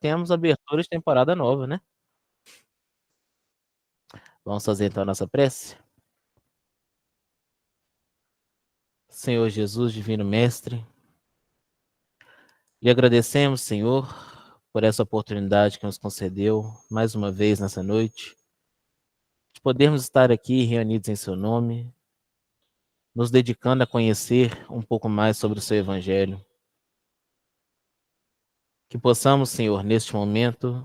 temos abertura de temporada nova, né? Vamos fazer então a nossa prece? Senhor Jesus, Divino Mestre, lhe agradecemos, Senhor, por essa oportunidade que nos concedeu mais uma vez nessa noite, de podermos estar aqui reunidos em Seu nome, nos dedicando a conhecer um pouco mais sobre o Seu Evangelho. Que possamos, Senhor, neste momento,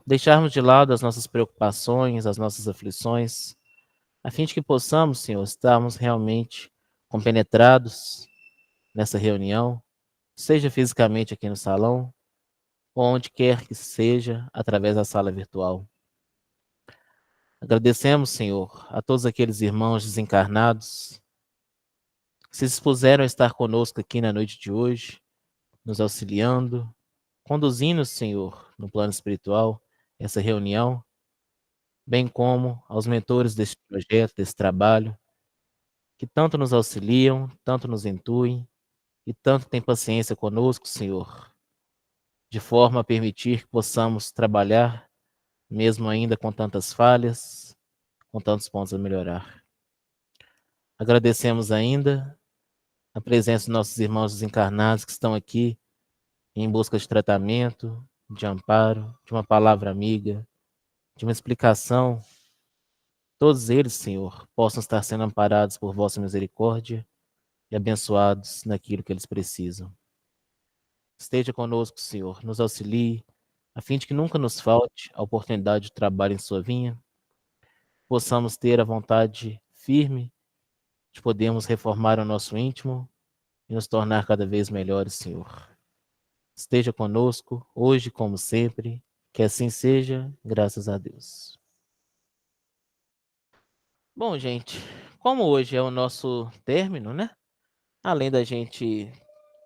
deixarmos de lado as nossas preocupações, as nossas aflições, a fim de que possamos, Senhor, estarmos realmente compenetrados nessa reunião, seja fisicamente aqui no salão, ou onde quer que seja, através da sala virtual. Agradecemos, Senhor, a todos aqueles irmãos desencarnados que se dispuseram a estar conosco aqui na noite de hoje, nos auxiliando, conduzindo, Senhor, no plano espiritual, essa reunião, bem como aos mentores deste projeto, desse trabalho, que tanto nos auxiliam, tanto nos intuem e tanto têm paciência conosco, Senhor, de forma a permitir que possamos trabalhar, mesmo ainda com tantas falhas, com tantos pontos a melhorar. Agradecemos ainda a presença dos nossos irmãos desencarnados que estão aqui em busca de tratamento, de amparo, de uma palavra amiga, de uma explicação. Todos eles, Senhor, possam estar sendo amparados por vossa misericórdia e abençoados naquilo que eles precisam. Esteja conosco, Senhor, nos auxilie, a fim de que nunca nos falte a oportunidade de trabalho em sua vinha, possamos ter a vontade firme de podermos reformar o nosso íntimo e nos tornar cada vez melhores, Senhor. Esteja conosco, hoje como sempre, que assim seja, graças a Deus. Bom, gente, como hoje é o nosso término, né? Além da gente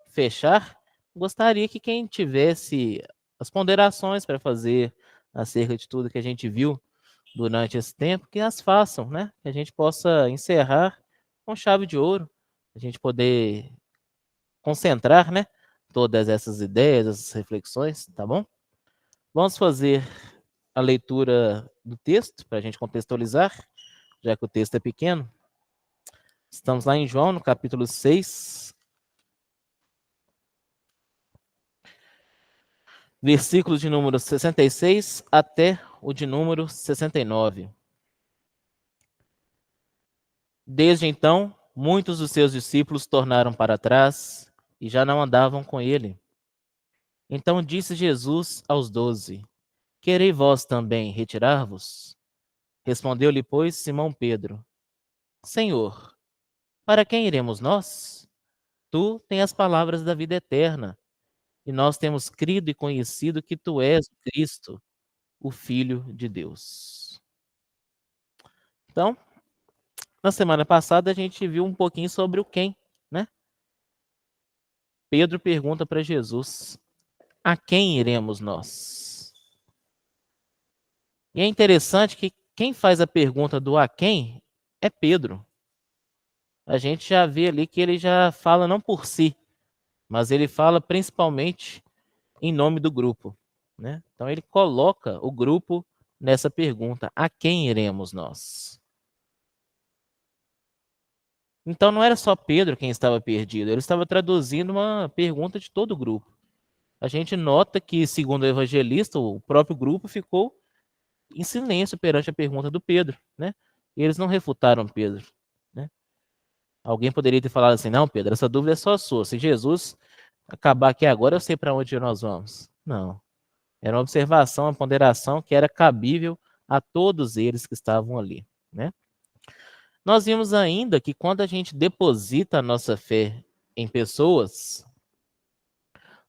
fechar, gostaria que quem tivesse as ponderações para fazer acerca de tudo que a gente viu durante esse tempo, que as façam, né? Que a gente possa encerrar com chave de ouro, a gente poder concentrar, né? Todas essas ideias, essas reflexões, tá bom? Vamos fazer a leitura do texto para a gente contextualizar, já que o texto é pequeno. Estamos lá em João, no capítulo 6, versículos de número 66 até o de número 69. Desde então, muitos dos seus discípulos tornaram para trás e já não andavam com ele. Então disse Jesus aos 12: Querei vós também retirar-vos? Respondeu-lhe, pois, Simão Pedro: Senhor, para quem iremos nós? Tu tens as palavras da vida eterna, e nós temos crido e conhecido que tu és o Cristo, o Filho de Deus. Então, na semana passada a gente viu um pouquinho sobre o quem, né? Pedro pergunta para Jesus: a quem iremos nós? E é interessante que quem faz a pergunta do a quem é Pedro. A gente já vê ali que ele já fala não por si, mas ele fala principalmente em nome do grupo, né? Então ele coloca o grupo nessa pergunta: a quem iremos nós? Então não era só Pedro quem estava perdido, ele estava traduzindo uma pergunta de todo o grupo. A gente nota que, segundo o evangelista, o próprio grupo ficou em silêncio perante a pergunta do Pedro, né? E eles não refutaram Pedro, né? Alguém poderia ter falado assim: não, Pedro, essa dúvida é só sua. Se Jesus acabar aqui agora, eu sei para onde nós vamos. Não. Era uma observação, uma ponderação que era cabível a todos eles que estavam ali, né? Nós vimos ainda que quando a gente deposita a nossa fé em pessoas,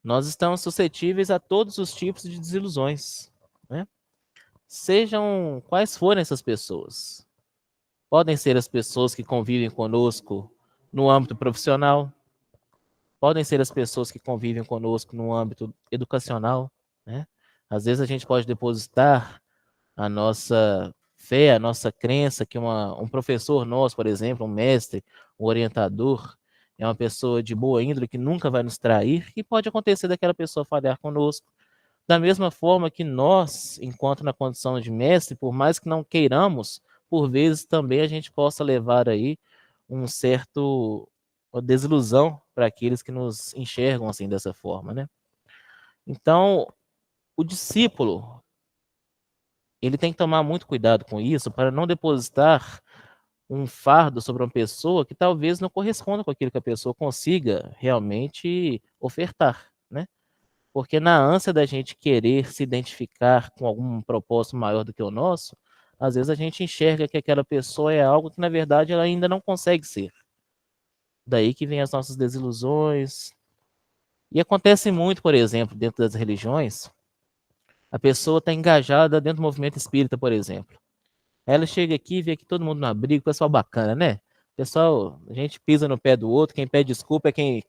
nós estamos suscetíveis a todos os tipos de desilusões, né? Sejam quais forem essas pessoas. Podem ser as pessoas que convivem conosco no âmbito profissional, podem ser as pessoas que convivem conosco no âmbito educacional, né? Às vezes a gente pode depositar a nossa fé, a nossa crença que um professor nosso, por exemplo, um mestre, um orientador, é uma pessoa de boa índole que nunca vai nos trair, e pode acontecer daquela pessoa falhar conosco, Da mesma forma que nós, enquanto na condição de mestre, por mais que não queiramos, por vezes também a gente possa levar aí uma desilusão para aqueles que nos enxergam assim dessa forma, né? Então, o discípulo, ele tem que tomar muito cuidado com isso para não depositar um fardo sobre uma pessoa que talvez não corresponda com aquilo que a pessoa consiga realmente ofertar, né? Porque na ânsia da gente querer se identificar com algum propósito maior do que o nosso, às vezes a gente enxerga que aquela pessoa é algo que na verdade ela ainda não consegue ser. Daí que vem as nossas desilusões. E acontece muito, por exemplo, dentro das religiões, a pessoa está engajada dentro do movimento espírita, por exemplo. Ela chega aqui, vê que todo mundo na briga, pessoal bacana, né? Pessoal, a gente pisa no pé do outro, quem pede desculpa é quem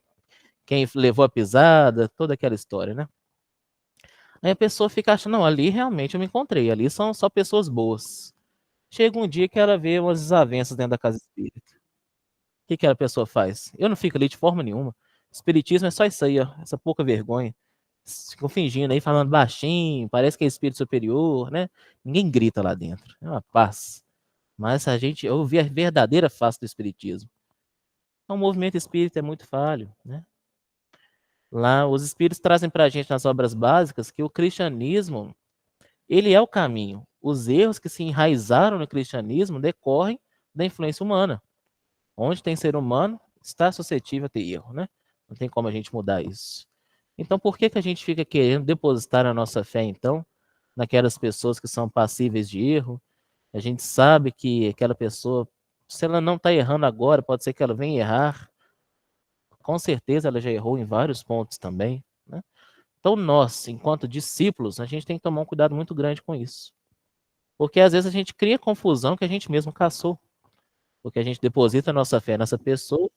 levou a pisada, toda aquela história, né? Aí a pessoa fica achando, não, ali realmente eu me encontrei, ali são só pessoas boas. Chega um dia que ela vê umas desavenças dentro da casa espírita. O que aquela pessoa faz? Eu não fico ali de forma nenhuma. Espiritismo é só isso aí, ó, essa pouca vergonha. Ficam fingindo aí, falando baixinho, parece que é espírito superior, né? Ninguém grita lá dentro, é uma paz. Mas a gente ouve a verdadeira face do espiritismo. Então, o movimento espírita é muito falho, né? Lá, os espíritos trazem para a gente nas obras básicas que o cristianismo, ele é o caminho. Os erros que se enraizaram no cristianismo decorrem da influência humana. Onde tem ser humano, está suscetível a ter erro, né? Não tem como a gente mudar isso. Então, por que a gente fica querendo depositar a nossa fé, então, naquelas pessoas que são passíveis de erro? A gente sabe que aquela pessoa, se ela não está errando agora, pode ser que ela venha errar. Com certeza ela já errou em vários pontos também, né? Então nós, enquanto discípulos, a gente tem que tomar um cuidado muito grande com isso. Porque às vezes a gente cria confusão que a gente mesmo caçou. Porque a gente deposita a nossa fé nessa pessoa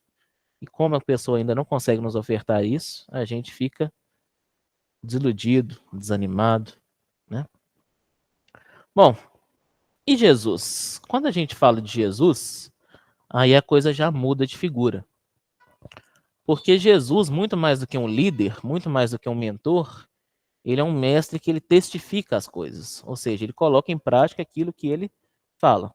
e como a pessoa ainda não consegue nos ofertar isso, a gente fica desiludido, desanimado, né? Bom, e Jesus? Quando a gente fala de Jesus, aí a coisa já muda de figura. Porque Jesus, muito mais do que um líder, muito mais do que um mentor, ele é um mestre que ele testifica as coisas. Ou seja, ele coloca em prática aquilo que ele fala.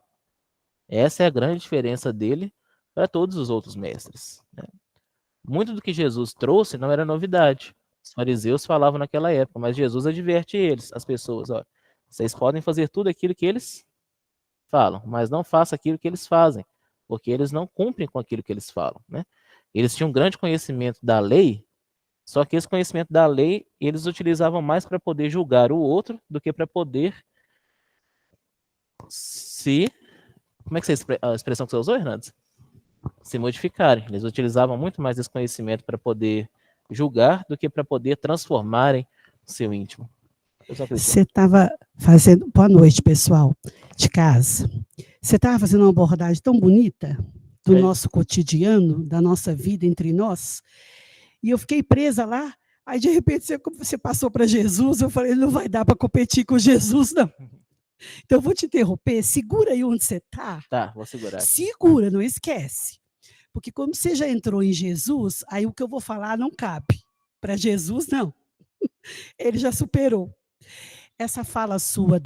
Essa é a grande diferença dele para todos os outros mestres, né? Muito do que Jesus trouxe não era novidade. Os fariseus falavam naquela época, mas Jesus adverte eles, as pessoas, ó, vocês podem fazer tudo aquilo que eles falam, mas não faça aquilo que eles fazem, porque eles não cumprem com aquilo que eles falam, né? Eles tinham um grande conhecimento da lei, só que esse conhecimento da lei eles utilizavam mais para poder julgar o outro do que para poder se... Como é que é a expressão que você usou, Hernandes? Se modificarem. Eles utilizavam muito mais esse conhecimento para poder julgar do que para poder transformarem o seu íntimo. Você estava fazendo... Boa noite, pessoal de casa. Você estava fazendo uma abordagem tão bonita do nosso cotidiano, da nossa vida entre nós, e eu fiquei presa lá, aí de repente você passou para Jesus, eu falei, não vai dar para competir com Jesus, não. Então eu vou te interromper, segura aí onde você está. Tá, vou segurar. Segura, não esquece. Porque como você já entrou em Jesus, aí o que eu vou falar não cabe. Para Jesus, não. Ele já superou. Essa fala sua,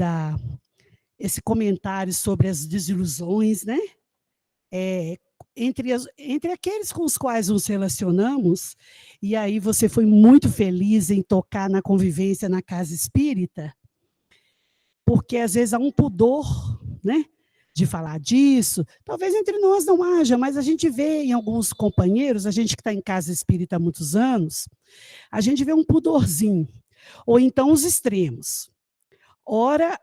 esse comentário sobre as desilusões, né? Entre aqueles com os quais nos relacionamos, e aí você foi muito feliz em tocar na convivência na casa espírita, porque às vezes há um pudor, né, de falar disso. Talvez entre nós não haja, mas a gente vê em alguns companheiros, a gente que está em casa espírita há muitos anos, a gente vê um pudorzinho, ou então os extremos. Ora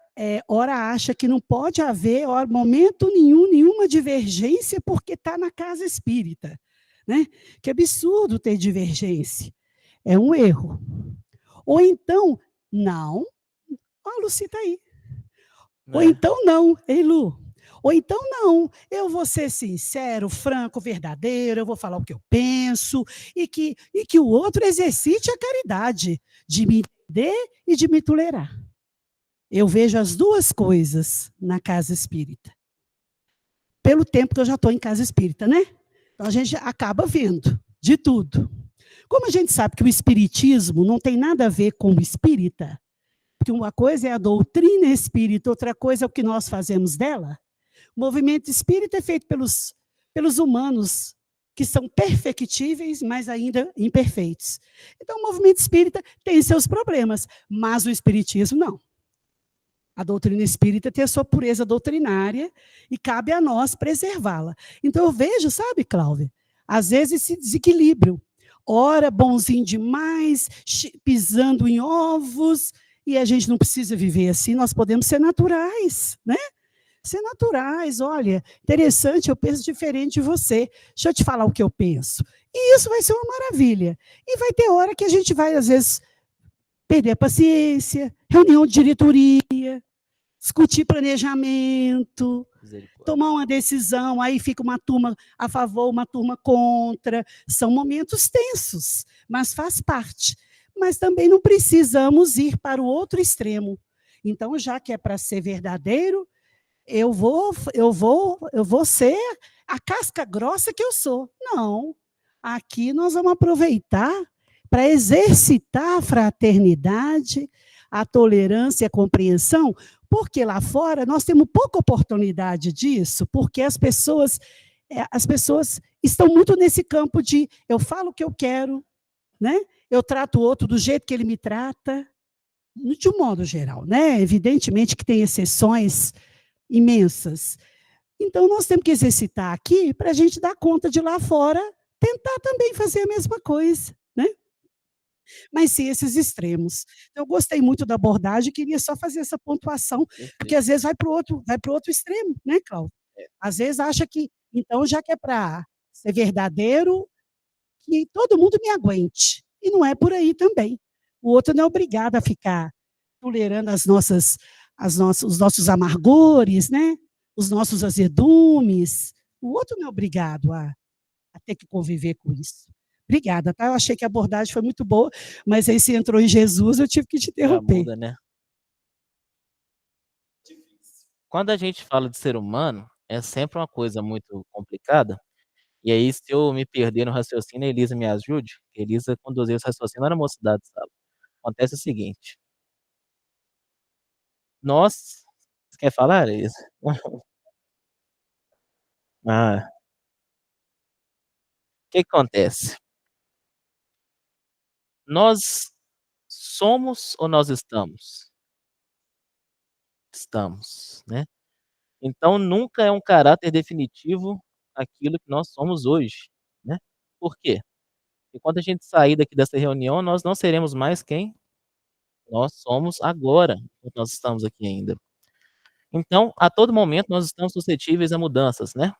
acha que não pode haver, momento nenhum, nenhuma divergência porque está na casa espírita, né? Que absurdo ter divergência. É um erro. Ou então, não. A Lucy está aí. Ou então, não. Ei, Lu? Ou então, não. Eu vou ser sincero, franco, verdadeiro, eu vou falar o que eu penso, e que o outro exercite a caridade de me entender e de me tolerar. Eu vejo as duas coisas na casa espírita. Pelo tempo que eu já estou em casa espírita, né? Então a gente acaba vendo de tudo. Como a gente sabe que o espiritismo não tem nada a ver com o espírita, que uma coisa é a doutrina espírita, outra coisa é o que nós fazemos dela? O movimento espírita é feito pelos humanos, que são perfectíveis, mas ainda imperfeitos. Então, o movimento espírita tem seus problemas, mas o espiritismo não. A doutrina espírita tem a sua pureza doutrinária e cabe a nós preservá-la. Então, eu vejo, sabe, Cláudia, às vezes esse desequilíbrio. Ora, bonzinho demais, pisando em ovos, e a gente não precisa viver assim, nós podemos ser naturais, né? Ser naturais, olha, interessante, eu penso diferente de você. Deixa eu te falar o que eu penso. E isso vai ser uma maravilha. E vai ter hora que a gente vai, às vezes, perder a paciência, reunião de diretoria, discutir planejamento, tomar uma decisão, aí fica uma turma a favor, uma turma contra. São momentos tensos, mas faz parte. Mas também não precisamos ir para o outro extremo. Então, já que é para ser verdadeiro, eu vou ser a casca grossa que eu sou. Não. Aqui nós vamos aproveitar para exercitar a fraternidade, a tolerância e a compreensão, porque lá fora nós temos pouca oportunidade disso, porque as pessoas estão muito nesse campo de eu falo o que eu quero, né? Eu trato o outro do jeito que ele me trata, de um modo geral, né? Evidentemente que tem exceções imensas. Então, nós temos que exercitar aqui para a gente dar conta de lá fora, tentar também fazer a mesma coisa, né? Mas sem esses extremos. Então, eu gostei muito da abordagem, queria só fazer essa pontuação, porque às vezes vai para o outro extremo, né, Cláudio? Às vezes acha que, então, já que é para ser verdadeiro, que todo mundo me aguente. E não é por aí também. O outro não é obrigado a ficar tolerando os nossos amargores, né? Os nossos azedumes. O outro não é obrigado a ter que conviver com isso. Obrigada, tá? Eu achei que a abordagem foi muito boa, mas aí você entrou em Jesus, eu tive que te interromper. Muda, né? Quando a gente fala de ser humano, é sempre uma coisa muito complicada. E aí, se eu me perder no raciocínio, a Elisa me ajude. A Elisa conduziu esse raciocínio lá na mocidade, sabe? Acontece o seguinte. Nós. Você quer falar, Elisa? O que acontece? Nós somos ou nós estamos? Estamos, né? Então, nunca é um caráter definitivo aquilo que nós somos hoje, né? Por quê? Porque quando a gente sair daqui dessa reunião, nós não seremos mais quem nós somos agora, enquanto nós estamos aqui ainda. Então, a todo momento, nós estamos suscetíveis a mudanças, né?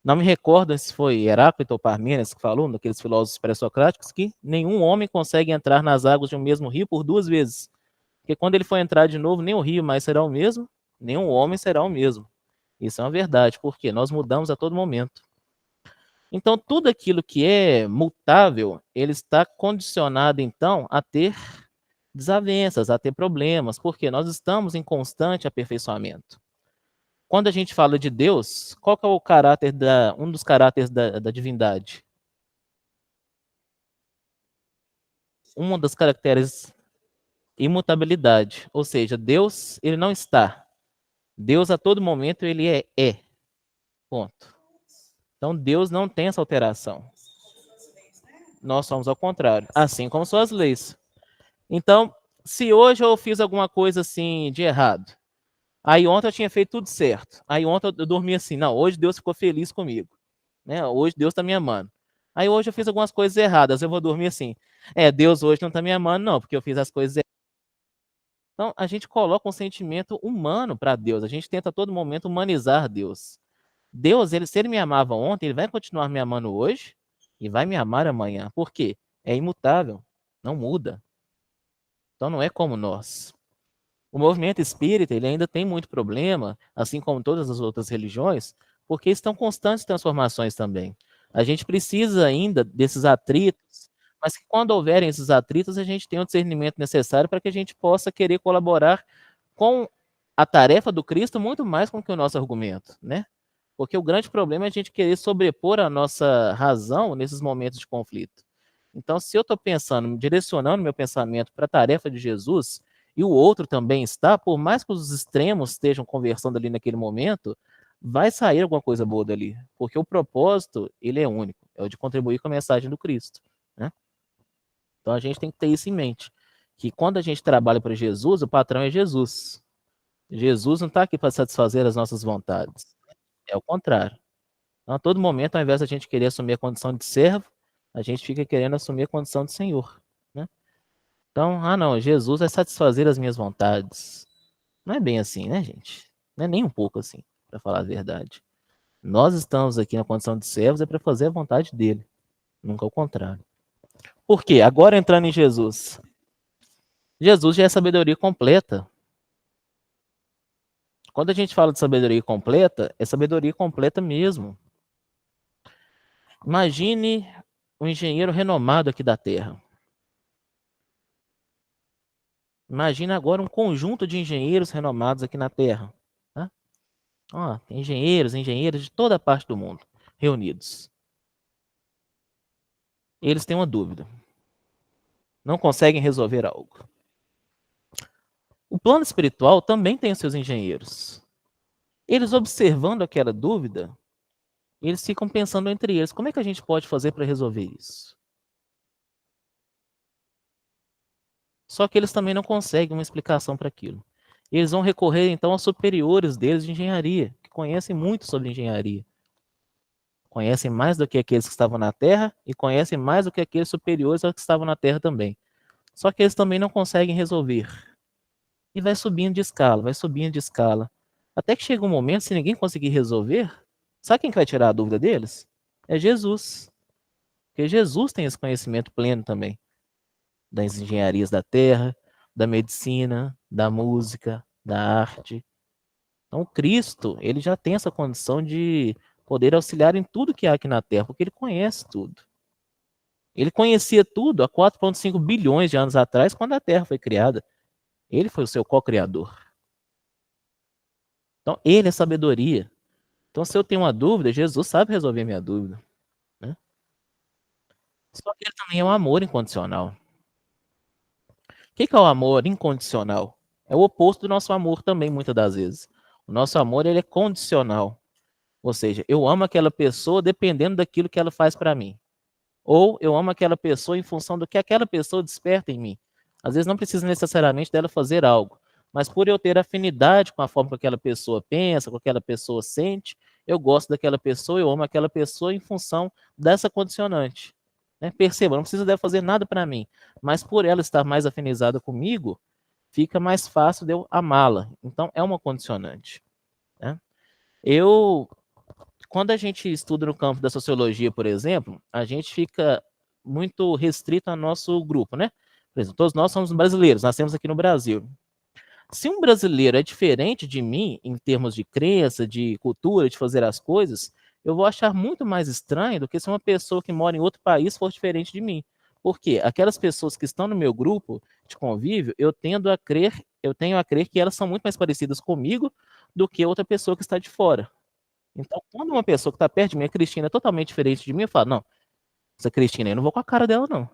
Não me recordo se foi Heráclito ou Parmênides que falou, daqueles filósofos pré-socráticos, que nenhum homem consegue entrar nas águas de um mesmo rio por 2 vezes. Porque quando ele for entrar de novo, nem o rio mais será o mesmo, nem o homem será o mesmo. Isso é uma verdade, porque nós mudamos a todo momento. Então, tudo aquilo que é mutável, ele está condicionado, então, a ter desavenças, a ter problemas, porque nós estamos em constante aperfeiçoamento. Quando a gente fala de Deus, qual que é o caráter um dos caráteres da divindade? Uma das características, imutabilidade, ou seja, Deus, ele não está. Deus, a todo momento, ele é. Ponto. Então, Deus não tem essa alteração. Nós somos ao contrário, assim como são as leis. Então, se hoje eu fiz alguma coisa assim de errado, aí ontem eu tinha feito tudo certo, aí ontem eu dormi assim, não, hoje Deus ficou feliz comigo, né? Hoje Deus está me amando. Aí hoje eu fiz algumas coisas erradas, eu vou dormir assim, Deus hoje não está me amando não, porque eu fiz as coisas erradas. Então, a gente coloca um sentimento humano para Deus, a gente tenta a todo momento humanizar Deus. Deus, se ele me amava ontem, ele vai continuar me amando hoje e vai me amar amanhã. Por quê? É imutável, não muda. Então não é como nós. O movimento espírita, ele ainda tem muito problema, assim como todas as outras religiões, porque estão constantes transformações também. A gente precisa ainda desses atritos, mas que quando houverem esses atritos, a gente tem o discernimento necessário para que a gente possa querer colaborar com a tarefa do Cristo muito mais com que o nosso argumento, né? Porque o grande problema é a gente querer sobrepor a nossa razão nesses momentos de conflito. Então, se eu estou pensando, direcionando meu pensamento para a tarefa de Jesus, e o outro também está, por mais que os extremos estejam conversando ali naquele momento, vai sair alguma coisa boa dali, porque o propósito, ele é único, é o de contribuir com a mensagem do Cristo, né? Então a gente tem que ter isso em mente, que quando a gente trabalha para Jesus, o patrão é Jesus. Jesus não está aqui para satisfazer as nossas vontades, é o contrário. Então, a todo momento, ao invés da gente querer assumir a condição de servo, a gente fica querendo assumir a condição de Senhor, né? Então, não, Jesus vai satisfazer as minhas vontades. Não é bem assim, né, gente? Não é nem um pouco assim, para falar a verdade. Nós estamos aqui na condição de servos é para fazer a vontade dele, nunca o contrário. Por quê? Agora entrando em Jesus. Jesus já é sabedoria completa. Quando a gente fala de sabedoria completa, é sabedoria completa mesmo. Imagine um engenheiro renomado aqui da Terra. Imagina agora um conjunto de engenheiros renomados aqui na Terra. Tá? Tem engenheiros de toda a parte do mundo reunidos. Eles têm uma dúvida. Não conseguem resolver algo. O plano espiritual também tem os seus engenheiros. Eles observando aquela dúvida, eles ficam pensando entre eles, como é que a gente pode fazer para resolver isso? Só que eles também não conseguem uma explicação para aquilo. Eles vão recorrer, então, aos superiores deles de engenharia, que conhecem muito sobre engenharia. Conhecem mais do que aqueles que estavam na Terra e conhecem mais do que aqueles superiores aos que estavam na Terra também. Só que eles também não conseguem resolver. E vai subindo de escala, vai subindo de escala. Até que chega um momento, se ninguém conseguir resolver, sabe quem que vai tirar a dúvida deles? É Jesus. Porque Jesus tem esse conhecimento pleno também. Das engenharias da terra, da medicina, da música, da arte. Então, Cristo, ele já tem essa condição de poder auxiliar em tudo que há aqui na Terra, porque ele conhece tudo. Ele conhecia tudo há 4,5 bilhões de anos atrás, quando a Terra foi criada. Ele foi o seu co-criador. Então, ele é sabedoria. Então, se eu tenho uma dúvida, Jesus sabe resolver minha dúvida, né? Só que ele também é um amor incondicional. O que é o amor incondicional? É o oposto do nosso amor também, muitas das vezes. O nosso amor, ele é condicional. Ou seja, eu amo aquela pessoa dependendo daquilo que ela faz para mim. Ou eu amo aquela pessoa em função do que aquela pessoa desperta em mim. Às vezes não precisa necessariamente dela fazer algo, mas por eu ter afinidade com a forma que aquela pessoa pensa, com aquela pessoa sente, eu gosto daquela pessoa, eu amo aquela pessoa em função dessa condicionante. Né? Perceba, não precisa dela fazer nada para mim, mas por ela estar mais afinizada comigo, fica mais fácil de eu amá-la. Então é uma condicionante. Né? Quando a gente estuda no campo da sociologia, por exemplo, a gente fica muito restrito ao nosso grupo, né? Por exemplo, todos nós somos brasileiros, nascemos aqui no Brasil. Se um brasileiro é diferente de mim em termos de crença, de cultura, de fazer as coisas, eu vou achar muito mais estranho do que se uma pessoa que mora em outro país for diferente de mim. Porque aquelas pessoas que estão no meu grupo de convívio, eu tenho a crer que elas são muito mais parecidas comigo do que outra pessoa que está de fora. Então, quando uma pessoa que está perto de mim, a Cristina, é totalmente diferente de mim, eu falo, não, essa Cristina aí, eu não vou com a cara dela, não.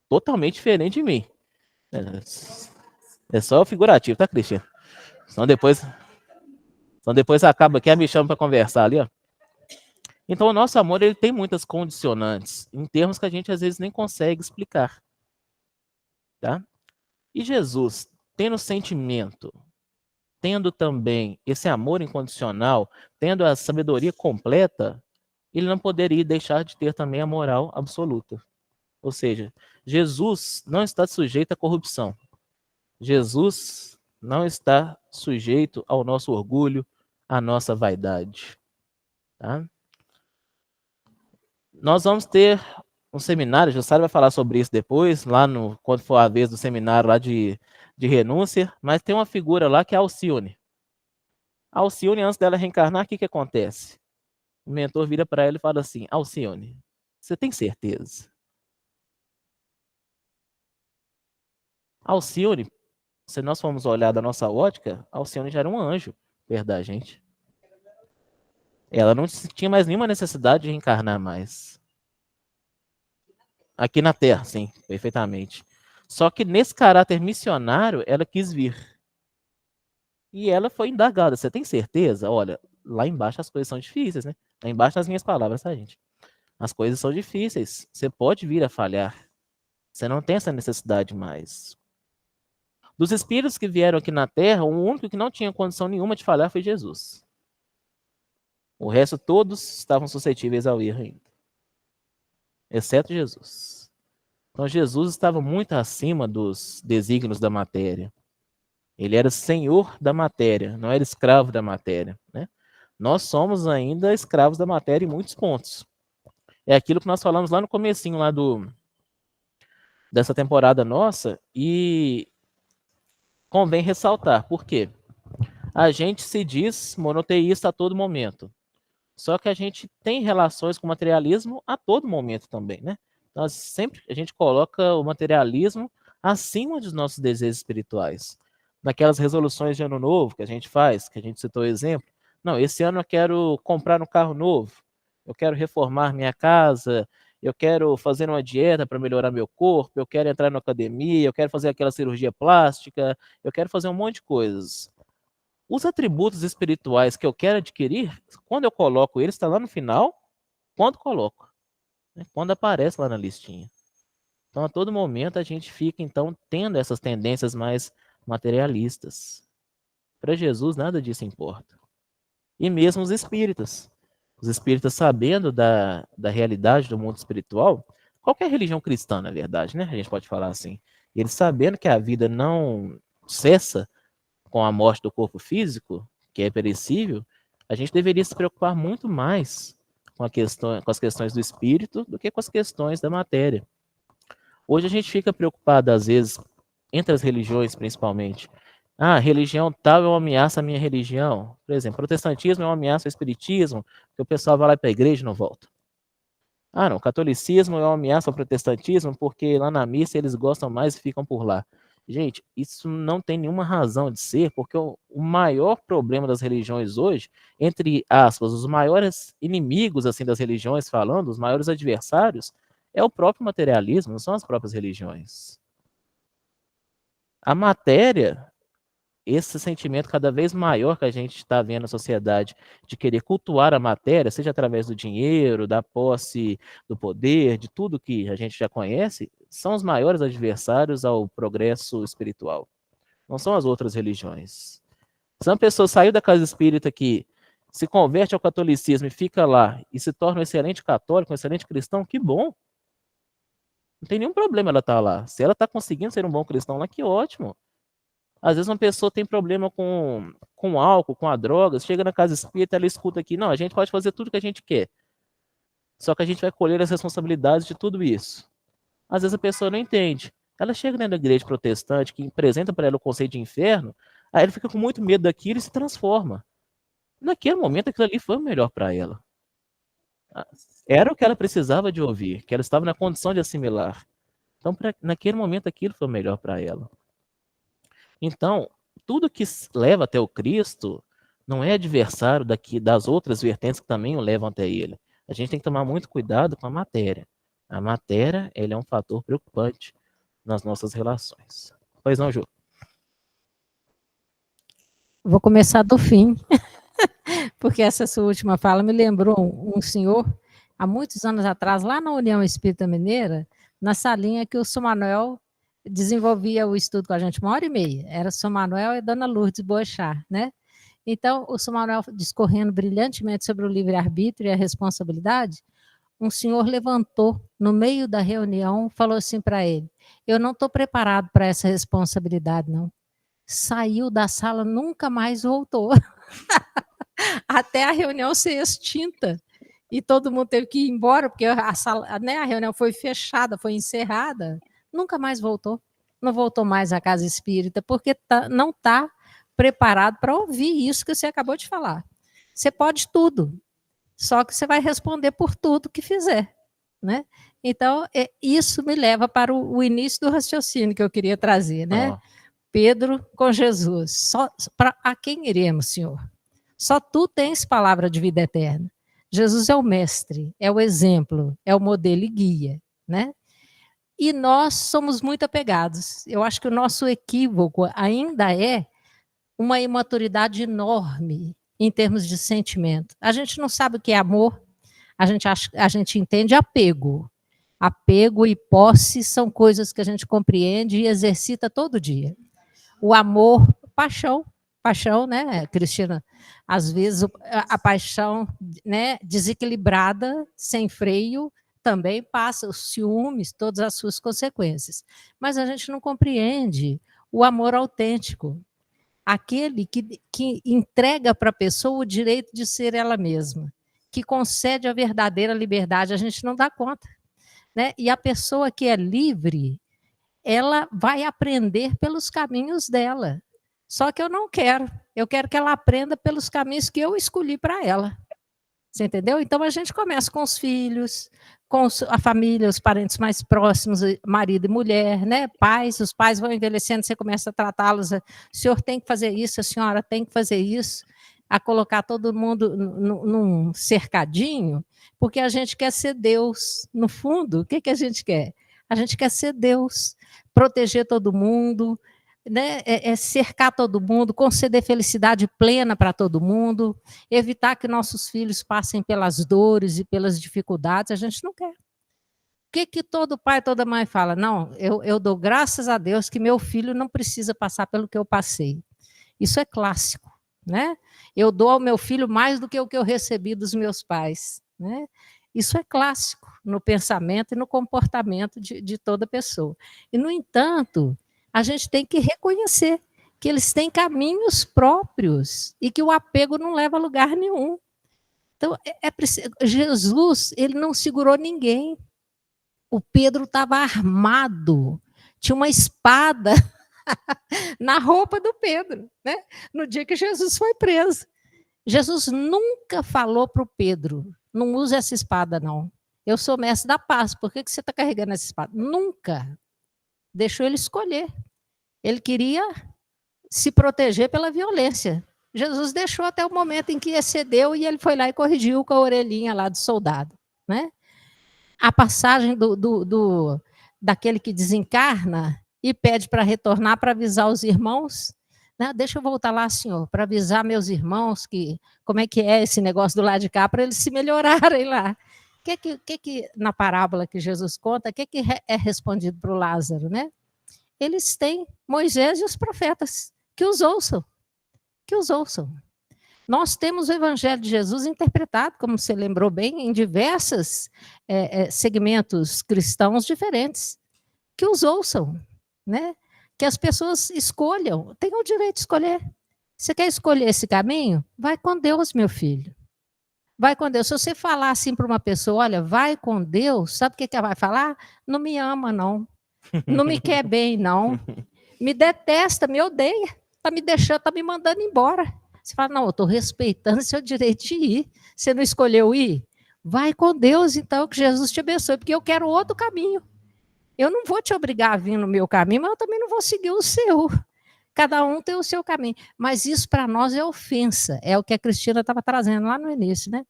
Totalmente diferente de mim. É só figurativo, tá, Cristina? Senão depois acaba aqui, me chama para conversar ali, ó. Então, o nosso amor, ele tem muitas condicionantes, em termos que a gente às vezes nem consegue explicar. Tá? E Jesus, tendo sentimento, tendo também esse amor incondicional, tendo a sabedoria completa, ele não poderia deixar de ter também a moral absoluta. Ou seja, Jesus não está sujeito à corrupção. Jesus não está sujeito ao nosso orgulho, à nossa vaidade. Tá? Nós vamos ter um seminário, a Jussara vai falar sobre isso depois, quando for a vez do seminário lá de renúncia, mas tem uma figura lá que é a Alcione. A Alcione, antes dela reencarnar, o que acontece? O mentor vira para ela e fala assim, Alcione, você tem certeza? Alcione, se nós formos olhar da nossa ótica, Alcione já era um anjo perto da gente. Ela não tinha mais nenhuma necessidade de reencarnar mais. Aqui na Terra, sim, perfeitamente. Só que nesse caráter missionário, ela quis vir. E ela foi indagada. Você tem certeza? Olha, lá embaixo as coisas são difíceis, né? Lá embaixo nas minhas palavras, tá, gente? As coisas são difíceis. Você pode vir a falhar. Você não tem essa necessidade mais. Dos espíritos que vieram aqui na Terra, o único que não tinha condição nenhuma de falhar foi Jesus. O resto, todos estavam suscetíveis ao erro ainda. Exceto Jesus. Então, Jesus estava muito acima dos desígnios da matéria. Ele era senhor da matéria, não era escravo da matéria, né? Nós somos ainda escravos da matéria em muitos pontos. É aquilo que nós falamos lá no comecinho lá dessa temporada nossa, e convém ressaltar. Por quê? A gente se diz monoteísta a todo momento. Só que a gente tem relações com o materialismo a todo momento também, né? A gente coloca o materialismo acima dos nossos desejos espirituais. Naquelas resoluções de ano novo que a gente faz, que a gente citou o exemplo. Não, esse ano eu quero comprar um carro novo, eu quero reformar minha casa, eu quero fazer uma dieta para melhorar meu corpo, eu quero entrar na academia, eu quero fazer aquela cirurgia plástica, eu quero fazer um monte de coisas. Os atributos espirituais que eu quero adquirir, quando eu coloco eles, está lá no final, quando coloco, né? Quando aparece lá na listinha. Então, a todo momento, a gente fica, então, tendo essas tendências mais materialistas. Para Jesus, nada disso importa. E mesmo os espíritas. Os espíritas, sabendo da realidade do mundo espiritual, qualquer religião cristã, na verdade, né? A gente pode falar assim. Eles sabendo que a vida não cessa com a morte do corpo físico, que é perecível, a gente deveria se preocupar muito mais com as questões do espírito do que com as questões da matéria. Hoje a gente fica preocupado, às vezes, entre as religiões principalmente. Ah, religião tal é uma ameaça à minha religião. Por exemplo, protestantismo é uma ameaça ao espiritismo, que o pessoal vai lá para a igreja e não volta. Ah, não, catolicismo é uma ameaça ao protestantismo, porque lá na missa eles gostam mais e ficam por lá. Gente, isso não tem nenhuma razão de ser, porque o maior problema das religiões hoje, entre aspas, os maiores inimigos assim das religiões falando, os maiores adversários, é o próprio materialismo, não são as próprias religiões. A matéria, esse sentimento cada vez maior que a gente está vendo na sociedade de querer cultuar a matéria, seja através do dinheiro, da posse, do poder, de tudo que a gente já conhece, são os maiores adversários ao progresso espiritual. Não são as outras religiões. Se uma pessoa saiu da casa espírita que se converte ao catolicismo e fica lá e se torna um excelente católico, um excelente cristão, que bom. Não tem nenhum problema ela estar lá. Se ela está conseguindo ser um bom cristão lá, que ótimo. Às vezes uma pessoa tem problema com álcool, com a droga, chega na casa espírita, ela escuta aqui, não, a gente pode fazer tudo que a gente quer. Só que a gente vai colher as responsabilidades de tudo isso. Às vezes a pessoa não entende. Ela chega dentro da igreja protestante, que apresenta para ela o conceito de inferno, aí ela fica com muito medo daquilo e se transforma. Naquele momento, aquilo ali foi o melhor para ela. Era o que ela precisava de ouvir, que ela estava na condição de assimilar. Então, naquele momento, aquilo foi o melhor para ela. Então, tudo que leva até o Cristo não é adversário das outras vertentes que também o levam até ele. A gente tem que tomar muito cuidado com a matéria. A matéria, ele é um fator preocupante nas nossas relações. Pois não, Ju? Vou começar do fim, porque essa sua última fala me lembrou um senhor, há muitos anos atrás, lá na União Espírita Mineira, na salinha que o São Manuel desenvolvia o estudo com a gente, 1h30. Era São Manuel e Dona Lourdes Boechat, né? Então, o São Manuel discorrendo brilhantemente sobre o livre-arbítrio e a responsabilidade, um senhor levantou no meio da reunião, falou assim para ele, eu não estou preparado para essa responsabilidade, não. Saiu da sala, nunca mais voltou. Até a reunião ser extinta. E todo mundo teve que ir embora, porque a sala, né, a reunião foi fechada, foi encerrada. Nunca mais voltou. Não voltou mais à casa espírita, porque não está preparado para ouvir isso que você acabou de falar. Você pode tudo, só que você vai responder por tudo que fizer. Né? Então, isso me leva para o início do raciocínio que eu queria trazer, né? Pedro com Jesus. A quem iremos, Senhor? Só tu tens palavra de vida eterna. Jesus é o mestre, é o exemplo, é o modelo e guia, né? E nós somos muito apegados. Eu acho que o nosso equívoco ainda é uma imaturidade enorme em termos de sentimento. A gente não sabe o que é amor, a gente entende apego. Apego e posse são coisas que a gente compreende e exercita todo dia. O amor, paixão, né, Cristina? Às vezes a paixão, né, desequilibrada, sem freio, também passa os ciúmes, todas as suas consequências. Mas a gente não compreende o amor autêntico, aquele que entrega para a pessoa o direito de ser ela mesma, que concede a verdadeira liberdade, a gente não dá conta. Né? E a pessoa que é livre, ela vai aprender pelos caminhos dela. Só que eu não quero. Eu quero que ela aprenda pelos caminhos que eu escolhi para ela. Você entendeu? Então a gente começa com os filhos, com a família, os parentes mais próximos, marido e mulher, né? Pais, os pais vão envelhecendo, você começa a tratá-los. O senhor tem que fazer isso, a senhora tem que fazer isso, a colocar todo mundo num cercadinho, porque a gente quer ser Deus. No fundo, o que a gente quer? A gente quer ser Deus, proteger todo mundo, né, cercar todo mundo, conceder felicidade plena para todo mundo, evitar que nossos filhos passem pelas dores e pelas dificuldades, a gente não quer. O que todo pai, toda mãe fala? Não, eu dou graças a Deus que meu filho não precisa passar pelo que eu passei. Isso é clássico, né? Eu dou ao meu filho mais do que o que eu recebi dos meus pais, né? Isso é clássico no pensamento e no comportamento de toda pessoa. E, no entanto, a gente tem que reconhecer que eles têm caminhos próprios e que o apego não leva a lugar nenhum. Então, Jesus, ele não segurou ninguém. O Pedro estava armado, tinha uma espada na roupa do Pedro, né? No dia que Jesus foi preso. Jesus nunca falou para o Pedro, não use essa espada, não. Eu sou mestre da paz, por que você está carregando essa espada? Nunca. Deixou ele escolher. Ele queria se proteger pela violência. Jesus deixou até o momento em que excedeu e ele foi lá e corrigiu com a orelhinha lá do soldado. Né? A passagem daquele que desencarna e pede para retornar para avisar os irmãos. Né? Deixa eu voltar lá, senhor, para avisar meus irmãos que como é que é esse negócio do lado de cá, para eles se melhorarem lá. O que na parábola que Jesus conta, o que é respondido para o Lázaro, né? Eles têm Moisés e os profetas, que os ouçam, que os ouçam. Nós temos o Evangelho de Jesus interpretado, como você lembrou bem, em diversos segmentos cristãos diferentes, que os ouçam, né? Que as pessoas escolham, tenham o direito de escolher. Você quer escolher esse caminho? Vai com Deus, meu filho. Vai com Deus. Se você falar assim para uma pessoa, olha, vai com Deus, sabe o que ela vai falar? Não me ama, não. Não me quer bem, não. Me detesta, me odeia. Está me deixando, está me mandando embora. Você fala, não, eu estou respeitando seu direito de ir. Você não escolheu ir? Vai com Deus, então, que Jesus te abençoe, porque eu quero outro caminho. Eu não vou te obrigar a vir no meu caminho, mas eu também não vou seguir o seu. Cada um tem o seu caminho. Mas isso para nós é ofensa. É o que a Cristina estava trazendo lá no início, né?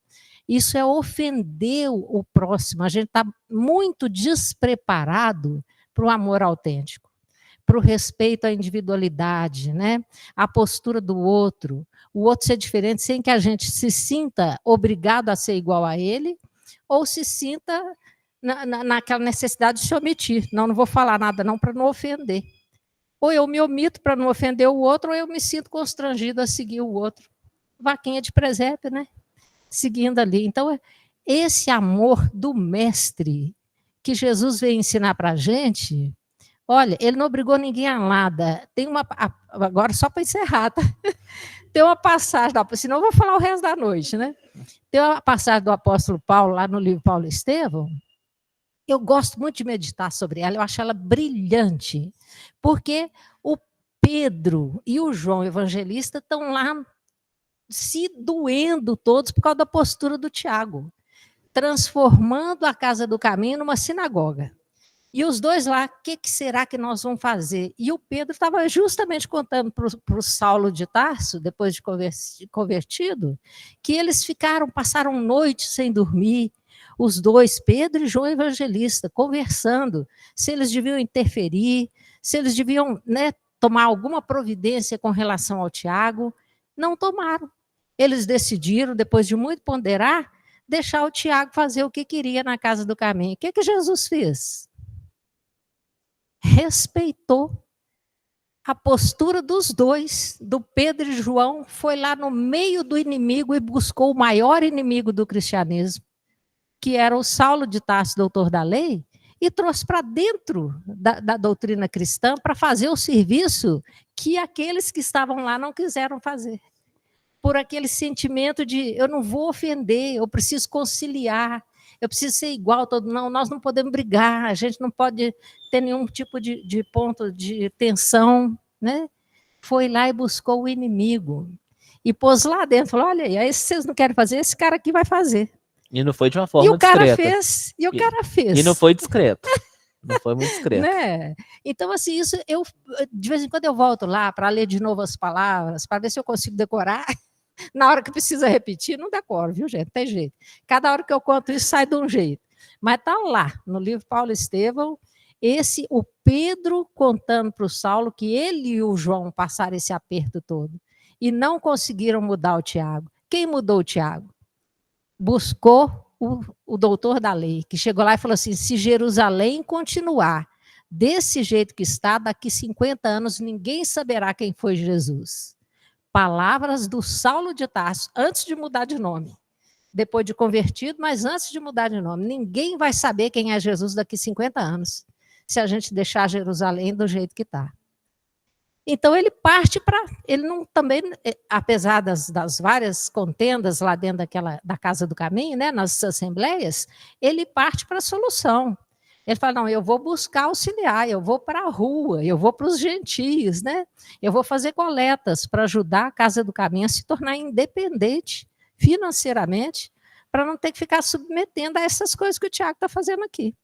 Isso é ofender o próximo. A gente está muito despreparado para o amor autêntico, para o respeito à individualidade, né? A postura do outro, o outro ser diferente sem que a gente se sinta obrigado a ser igual a ele ou se sinta naquela necessidade de se omitir. Não vou falar nada não para não ofender. Ou eu me omito para não ofender o outro, ou eu me sinto constrangido a seguir o outro. Vaquinha de presépio, né? Seguindo ali. Então, esse amor do mestre que Jesus veio ensinar para a gente, olha, ele não obrigou ninguém a nada. Tem uma, agora só para encerrar, tá? Tem uma passagem, senão eu vou falar o resto da noite, né? Tem uma passagem do apóstolo Paulo, lá no livro Paulo e Estevão. Eu gosto muito de meditar sobre ela, eu acho ela brilhante, porque o Pedro e o João evangelista estão lá se doendo todos por causa da postura do Tiago, transformando a Casa do Caminho numa sinagoga. E os dois lá, o que será que nós vamos fazer? E o Pedro estava justamente contando para o Saulo de Tarso, depois de convertido, que eles passaram noite sem dormir. os dois, Pedro e João Evangelista, conversando, se eles deviam interferir, se eles deviam, né, tomar alguma providência com relação ao Tiago. Não tomaram. Eles decidiram, depois de muito ponderar, deixar o Tiago fazer o que queria na casa do caminho. O que Jesus fez? Respeitou a postura dos dois, do Pedro e João, foi lá no meio do inimigo e buscou o maior inimigo do cristianismo, que era o Saulo de Tarso, doutor da lei, e trouxe para dentro da doutrina cristã para fazer o serviço que aqueles que estavam lá não quiseram fazer. Por aquele sentimento de eu não vou ofender, eu preciso conciliar, eu preciso ser igual a todo mundo. Não, nós não podemos brigar, a gente não pode ter nenhum tipo de ponto de tensão, né? Foi lá e buscou o inimigo. E pôs lá dentro, falou, olha aí, se vocês não querem fazer, esse cara aqui vai fazer. E não foi de uma forma discreta. E o cara fez. E não foi discreto. Não foi muito discreto. Né? Então, assim, isso eu de vez em quando eu volto lá para ler de novo as palavras, para ver se eu consigo decorar. Na hora que precisa repetir, não decoro, viu, gente? Tem jeito. Cada hora que eu conto isso, sai de um jeito. Mas está lá, no livro Paulo Estevão, o Pedro contando para o Saulo que ele e o João passaram esse aperto todo. E não conseguiram mudar o Tiago. Quem mudou o Tiago? Buscou o doutor da lei, que chegou lá e falou assim, se Jerusalém continuar desse jeito que está, daqui 50 anos ninguém saberá quem foi Jesus. Palavras do Saulo de Tarso, antes de mudar de nome. Depois de convertido, mas antes de mudar de nome. Ninguém vai saber quem é Jesus daqui 50 anos, se a gente deixar Jerusalém do jeito que está. Então, ele parte para... Ele não também, apesar das várias contendas lá dentro da Casa do Caminho, né, nas assembleias, ele parte para a solução. Ele fala, não, eu vou buscar auxiliar, eu vou para a rua, eu vou para os gentios, né? Eu vou fazer coletas para ajudar a Casa do Caminho a se tornar independente financeiramente, para não ter que ficar submetendo a essas coisas que o Tiago está fazendo aqui.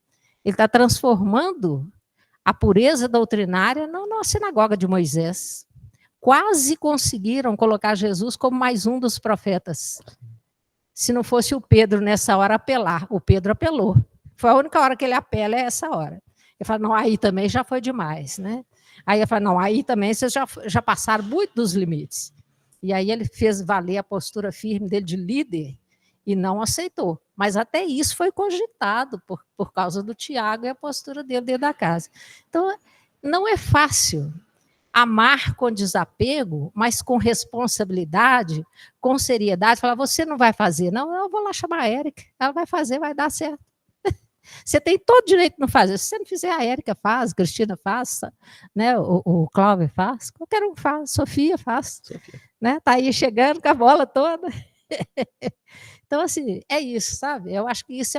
Ele está transformando a pureza doutrinária na sinagoga de Moisés. Quase conseguiram colocar Jesus como mais um dos profetas. Se não fosse o Pedro nessa hora apelar, o Pedro apelou. Foi a única hora que ele apela, é essa hora. Ele fala, não, aí também já foi demais, né? Aí ele fala, não, aí também vocês já passaram muito dos limites. E aí ele fez valer a postura firme dele de líder e não aceitou. Mas até isso foi cogitado por causa do Tiago e a postura dele dentro da casa. Então, não é fácil amar com desapego, mas com responsabilidade, com seriedade, falar, você não vai fazer, não, eu vou lá chamar a Érica, ela vai fazer, vai dar certo. Você tem todo direito de não fazer. Se você não fizer, a Érica faz, a Cristina faz, né? O Cláudio faz, qualquer um faz, Sofia faz. Né? Tá aí chegando com a bola toda. Então, assim, é isso, sabe? Eu acho que isso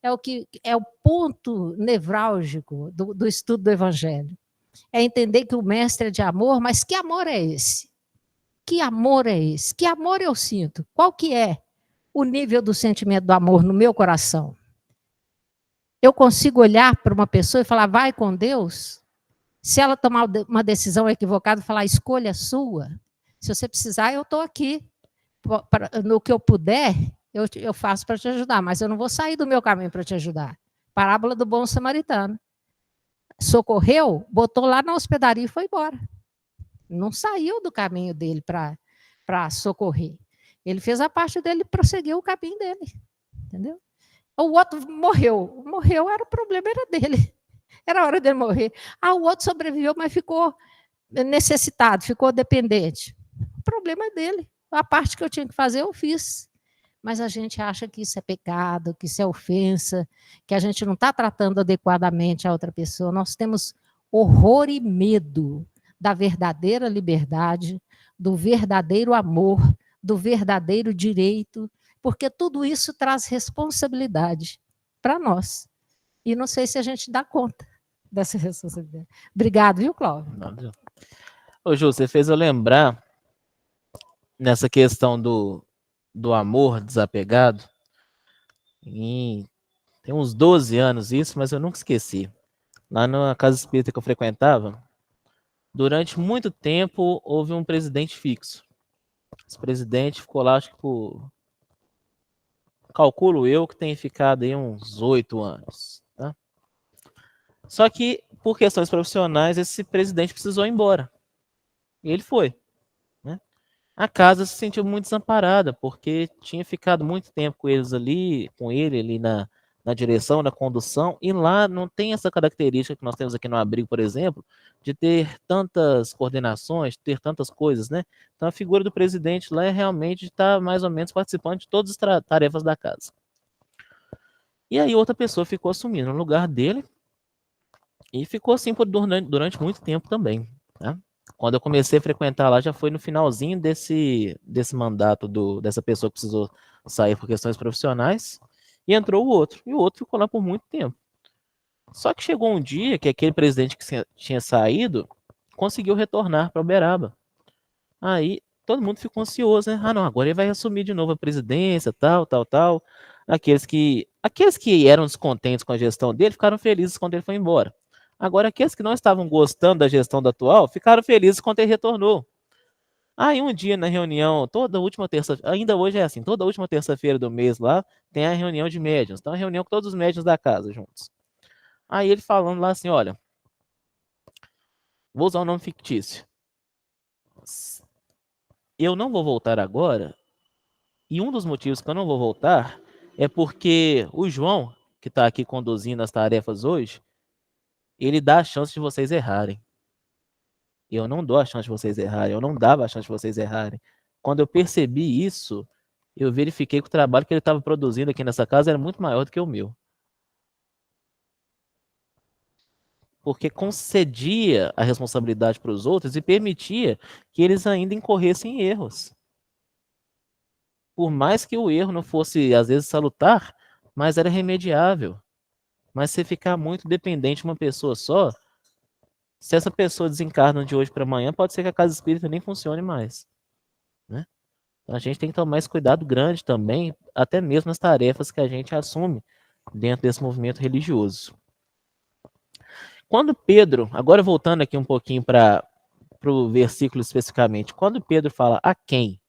é o ponto nevrálgico do estudo do Evangelho. É entender que o mestre é de amor, mas que amor é esse? Que amor é esse? Que amor eu sinto? Qual que é o nível do sentimento do amor no meu coração? Eu consigo olhar para uma pessoa e falar, vai com Deus? Se ela tomar uma decisão equivocada, falar, escolha sua. Se você precisar, eu estou aqui. No que eu puder, eu faço para te ajudar, mas eu não vou sair do meu caminho para te ajudar. Parábola do bom samaritano. Socorreu, botou lá na hospedaria e foi embora. Não saiu do caminho dele para socorrer. Ele fez a parte dele e prosseguiu o caminho dele. Entendeu? O outro morreu. Morreu, o problema era dele. Era a hora dele morrer. O outro sobreviveu, mas ficou necessitado, ficou dependente. O problema é dele. A parte que eu tinha que fazer, eu fiz. Mas a gente acha que isso é pecado, que isso é ofensa, que a gente não está tratando adequadamente a outra pessoa. Nós temos horror e medo da verdadeira liberdade, do verdadeiro amor, do verdadeiro direito, porque tudo isso traz responsabilidade para nós. E não sei se a gente dá conta dessa responsabilidade. Obrigado, viu, Cláudio? Ô, Ju, você fez eu lembrar, nessa questão do amor desapegado, tem uns 12 anos isso, mas eu nunca esqueci. Lá na casa espírita que eu frequentava, durante muito tempo houve um presidente fixo. Esse presidente ficou lá, acho que por calculo eu que tenha ficado aí uns 8 anos. Tá? Só que, por questões profissionais, esse presidente precisou ir embora. E ele foi. Né? A casa se sentiu muito desamparada, porque tinha ficado muito tempo com eles ali, com ele ali na direção, na condução, e lá não tem essa característica que nós temos aqui no abrigo, por exemplo, de ter tantas coordenações, ter tantas coisas, né? Então a figura do presidente lá é realmente estar mais ou menos participando de todas as tarefas da casa. E aí outra pessoa ficou assumindo o lugar dele e ficou assim durante muito tempo também, tá? Quando eu comecei a frequentar lá, já foi no finalzinho desse mandato dessa pessoa que precisou sair por questões profissionais, e entrou o outro. E o outro ficou lá por muito tempo. Só que chegou um dia que aquele presidente que tinha saído conseguiu retornar para Uberaba. Aí todo mundo ficou ansioso, né? Ah, não, agora ele vai assumir de novo a presidência, tal, tal, tal. Aqueles que eram descontentes com a gestão dele ficaram felizes quando ele foi embora. Agora, aqueles que não estavam gostando da gestão da atual ficaram felizes quando ele retornou. Aí um dia na reunião, toda última terça, ainda hoje é assim, toda última terça-feira do mês lá, tem a reunião de médiuns. Então, a reunião com todos os médiuns da casa juntos. Aí ele falando lá assim, olha, vou usar um nome fictício. Eu não vou voltar agora, e um dos motivos que eu não vou voltar é porque o João, que está aqui conduzindo as tarefas hoje, ele dá a chance de vocês errarem. Eu não dou a chance de vocês errarem, eu não dava a chance de vocês errarem. Quando eu percebi isso, eu verifiquei que o trabalho que ele estava produzindo aqui nessa casa era muito maior do que o meu. Porque concedia a responsabilidade para os outros e permitia que eles ainda incorressem em erros. Por mais que o erro não fosse, às vezes, salutar, mas era remediável. Mas se ficar muito dependente de uma pessoa só, se essa pessoa desencarna de hoje para amanhã, pode ser que a casa espírita nem funcione mais. Né? Então a gente tem que tomar esse cuidado grande também, até mesmo nas tarefas que a gente assume dentro desse movimento religioso. Quando Pedro, agora voltando aqui um pouquinho para o versículo especificamente, quando Pedro fala a quem?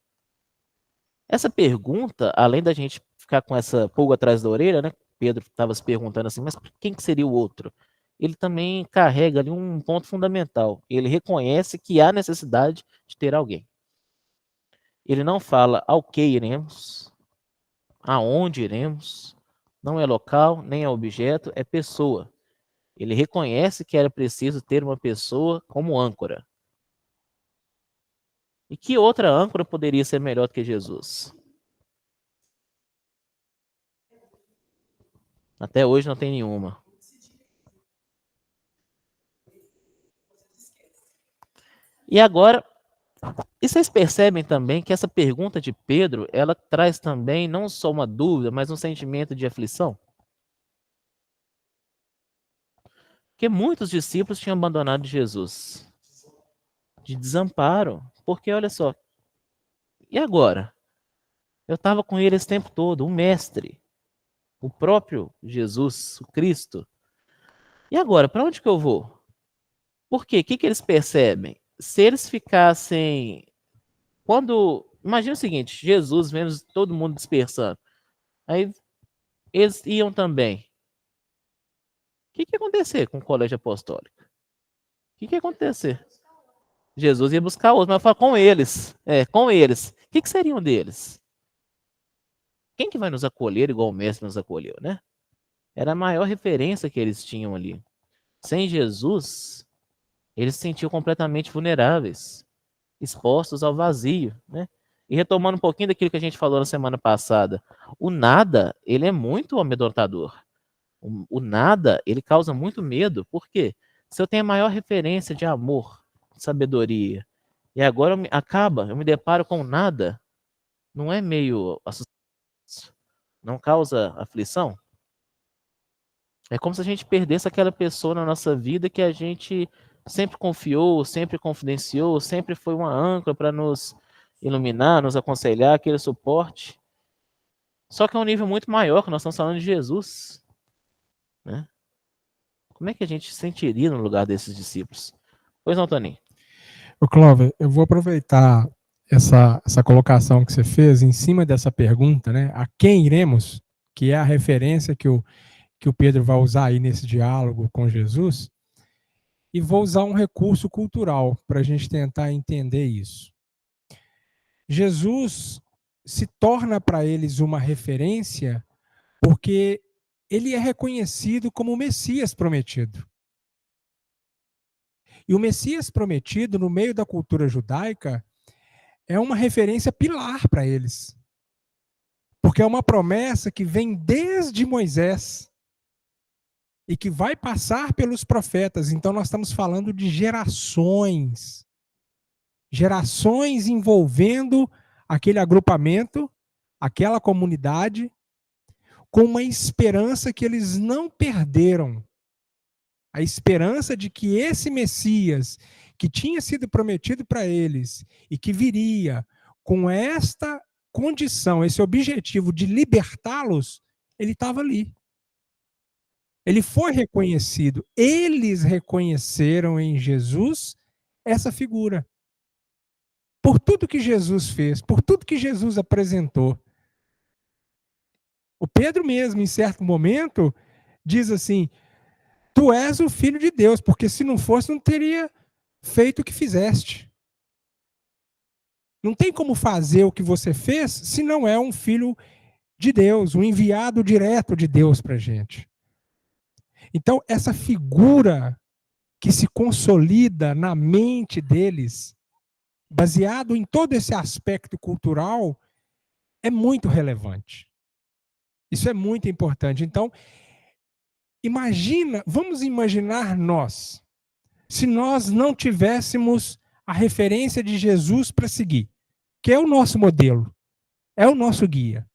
Essa pergunta, além da gente ficar com essa pulga atrás da orelha, né? Pedro estava se perguntando assim, mas quem que seria o outro? Ele também carrega ali um ponto fundamental. Ele reconhece que há necessidade de ter alguém. Ele não fala ao que iremos, aonde iremos, não é local, nem é objeto, é pessoa. Ele reconhece que era preciso ter uma pessoa como âncora. E que outra âncora poderia ser melhor do que Jesus? Até hoje não tem nenhuma. E agora, e vocês percebem também que essa pergunta de Pedro, ela traz também não só uma dúvida, mas um sentimento de aflição? Porque muitos discípulos tinham abandonado Jesus. De desamparo. Porque, olha só, e agora? Eu estava com ele esse tempo todo, o mestre, o próprio Jesus, o Cristo. E agora, para onde que eu vou? Por quê? O que eles percebem? Se eles ficassem... Imagina o seguinte, Jesus vendo todo mundo dispersando. Aí eles iam também. O que ia acontecer com o colégio apostólico? O que ia acontecer? Jesus ia buscar outros, mas fala com eles. Com eles. O que seriam deles? Quem que vai nos acolher igual o mestre nos acolheu, né? Era a maior referência que eles tinham ali. Sem Jesus, eles se sentiam completamente vulneráveis, expostos ao vazio, né? E retomando um pouquinho daquilo que a gente falou na semana passada, o nada, ele é muito amedrontador. O nada, ele causa muito medo. Por quê? Se eu tenho a maior referência de amor, de sabedoria, e agora eu me deparo com nada, não é meio assustador? Não causa aflição? É como se a gente perdesse aquela pessoa na nossa vida que a gente sempre confiou, sempre confidenciou, sempre foi uma âncora para nos iluminar, nos aconselhar, aquele suporte. Só que é um nível muito maior, que nós estamos falando de Jesus. Né? Como é que a gente se sentiria no lugar desses discípulos? Pois não, Toninho? Ô, Clóvis, eu vou aproveitar essa colocação que você fez em cima dessa pergunta, né? A quem iremos, que é a referência que o Pedro vai usar aí nesse diálogo com Jesus, e vou usar um recurso cultural para a gente tentar entender isso. Jesus se torna para eles uma referência porque ele é reconhecido como o Messias prometido. E o Messias prometido, no meio da cultura judaica, é uma referência pilar para eles. Porque é uma promessa que vem desde Moisés e que vai passar pelos profetas. Então nós estamos falando de gerações. Gerações envolvendo aquele agrupamento, aquela comunidade, com uma esperança que eles não perderam. A esperança de que esse Messias, que tinha sido prometido para eles e que viria com esta condição, esse objetivo de libertá-los, ele estava ali. Ele foi reconhecido. Eles reconheceram em Jesus essa figura. Por tudo que Jesus fez, por tudo que Jesus apresentou. O Pedro mesmo, em certo momento, diz assim: tu és o Filho de Deus, porque se não fosse, não teria feito o que fizeste. Não tem como fazer o que você fez se não é um filho de Deus, um enviado direto de Deus para a gente. Então, essa figura que se consolida na mente deles, baseado em todo esse aspecto cultural, é muito relevante. Isso é muito importante. Então, vamos imaginar nós, se nós não tivéssemos a referência de Jesus para seguir, que é o nosso modelo, é o nosso guia.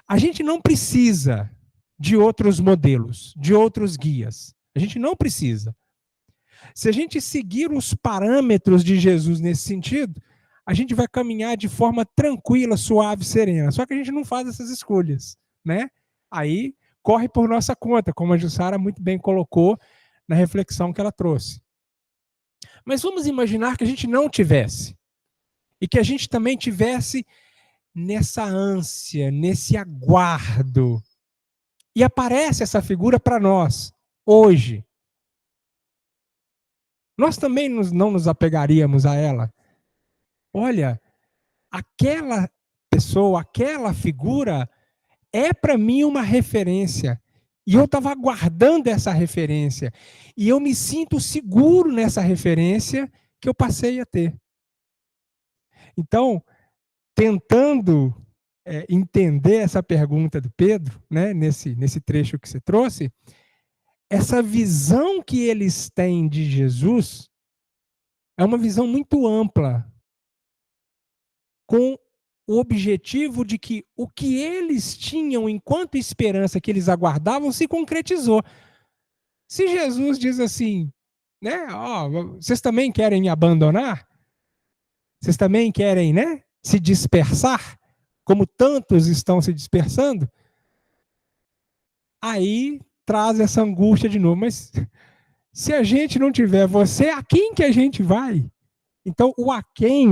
A gente não precisa de outros modelos, de outros guias. A gente não precisa. Se a gente seguir os parâmetros de Jesus nesse sentido, a gente vai caminhar de forma tranquila, suave, serena. Só que a gente não faz essas escolhas, né? Aí corre por nossa conta, como a Jussara muito bem colocou na reflexão que ela trouxe. Mas vamos imaginar que a gente não tivesse. E que a gente também tivesse nessa ânsia, nesse aguardo. E aparece essa figura para nós, hoje. Nós também não nos apegaríamos a ela. Olha, aquela pessoa, aquela figura é para mim uma referência. E eu estava aguardando essa referência. E eu me sinto seguro nessa referência que eu passei a ter. Então, tentando entender essa pergunta do Pedro, né, nesse trecho que você trouxe, essa visão que eles têm de Jesus é uma visão muito ampla, com o objetivo de que o que eles tinham enquanto esperança que eles aguardavam se concretizou. Se Jesus diz assim, né, vocês também querem me abandonar? Vocês também querem, né, se dispersar? Como tantos estão se dispersando? Aí traz essa angústia de novo. Mas se a gente não tiver você, a quem que a gente vai? Então, o a quem,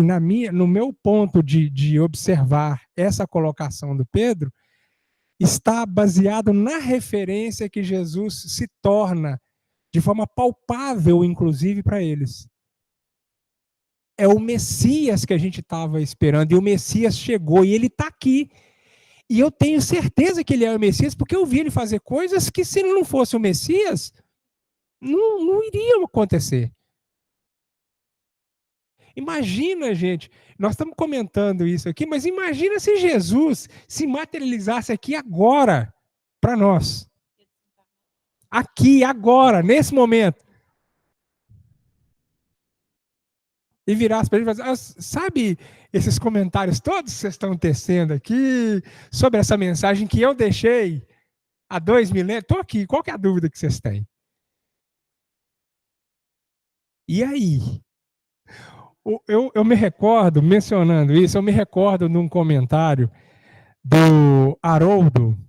no meu ponto de observar essa colocação do Pedro, está baseado na referência que Jesus se torna de forma palpável, inclusive, para eles. É o Messias que a gente estava esperando, e o Messias chegou, e ele está aqui. E eu tenho certeza que ele é o Messias, porque eu vi ele fazer coisas que, se ele não fosse o Messias, não iriam acontecer. Imagina, gente, nós estamos comentando isso aqui, mas imagina se Jesus se materializasse aqui agora, para nós. Aqui, agora, nesse momento. E virasse para ele e falasse, sabe esses comentários todos que vocês estão tecendo aqui, sobre essa mensagem que eu deixei há 2 milênios? Estou aqui, qual que é a dúvida que vocês têm? E aí? Eu me recordo, mencionando isso, eu me recordo de um comentário do Haroldo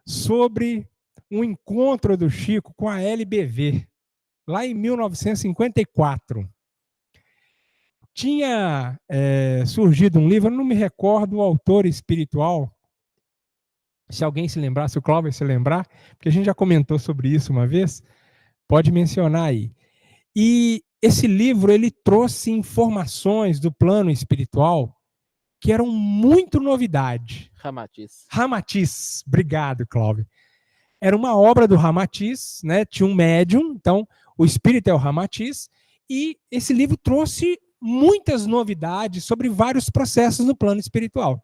sobre um encontro do Chico com a LBV, lá em 1954. tinha surgido um livro, eu não me recordo o autor espiritual, se alguém se lembrar, se o Cláudio se lembrar, porque a gente já comentou sobre isso uma vez, pode mencionar aí. E esse livro, ele trouxe informações do plano espiritual que eram muito novidade. Ramatiz. Ramatiz, obrigado, Cláudio. Era uma obra do Ramatiz, né? Tinha um médium, então o espírito é o Ramatiz, e esse livro trouxe muitas novidades sobre vários processos no plano espiritual.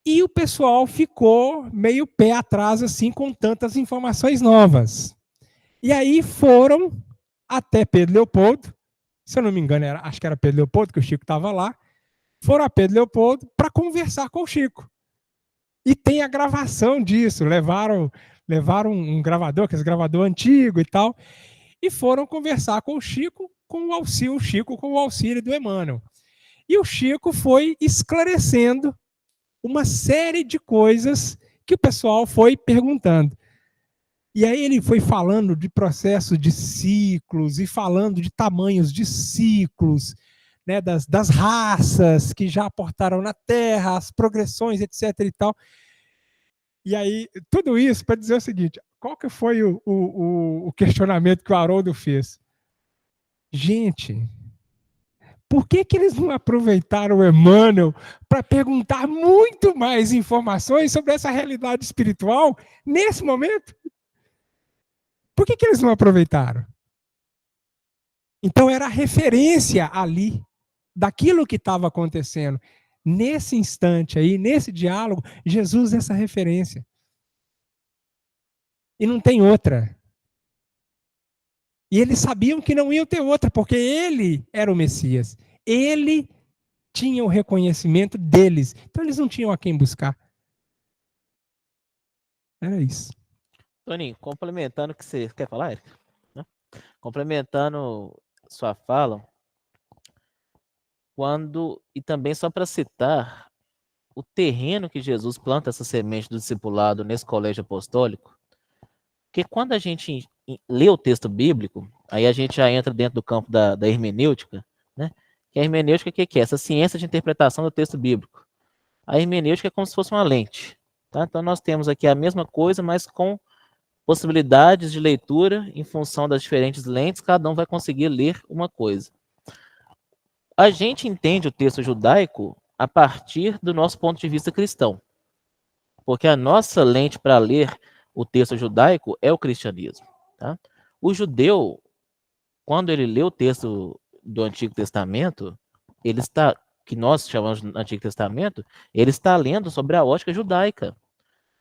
E o pessoal ficou meio pé atrás, assim, com tantas informações novas. E aí foram até Pedro Leopoldo, se eu não me engano, acho que era Pedro Leopoldo, que o Chico estava lá, foram a Pedro Leopoldo para conversar com o Chico. E tem a gravação disso, levaram um gravador, que é esse gravador antigo e tal, e foram conversar com o Chico, com o auxílio do Emmanuel. E o Chico foi esclarecendo uma série de coisas que o pessoal foi perguntando. E aí ele foi falando de processos de ciclos e falando de tamanhos de ciclos, né, das raças que já aportaram na Terra, as progressões, etc. e tal. E aí, tudo isso para dizer o seguinte, qual que foi o questionamento que o Haroldo fez? Gente, por que eles não aproveitaram o Emmanuel para perguntar muito mais informações sobre essa realidade espiritual nesse momento? Por que eles não aproveitaram? Então era a referência ali daquilo que estava acontecendo. Nesse instante aí, nesse diálogo, Jesus é essa referência. E não tem outra. E eles sabiam que não iam ter outra, porque ele era o Messias. Ele tinha o reconhecimento deles. Então eles não tinham a quem buscar. Era isso. Toninho, complementando o que você quer falar, Érica? Complementando sua fala, e também só para citar o terreno que Jesus planta essa semente do discipulado nesse colégio apostólico, porque quando a gente lê o texto bíblico, aí a gente já entra dentro do campo da hermenêutica, né? Que a hermenêutica, o que é? Essa ciência de interpretação do texto bíblico. A hermenêutica é como se fosse uma lente, tá? Então nós temos aqui a mesma coisa, mas com possibilidades de leitura em função das diferentes lentes, cada um vai conseguir ler uma coisa. A gente entende o texto judaico a partir do nosso ponto de vista cristão, porque a nossa lente para ler o texto judaico é o cristianismo. Tá? O judeu, quando ele lê o texto do Antigo Testamento, que nós chamamos de Antigo Testamento, ele está lendo sobre a ótica judaica.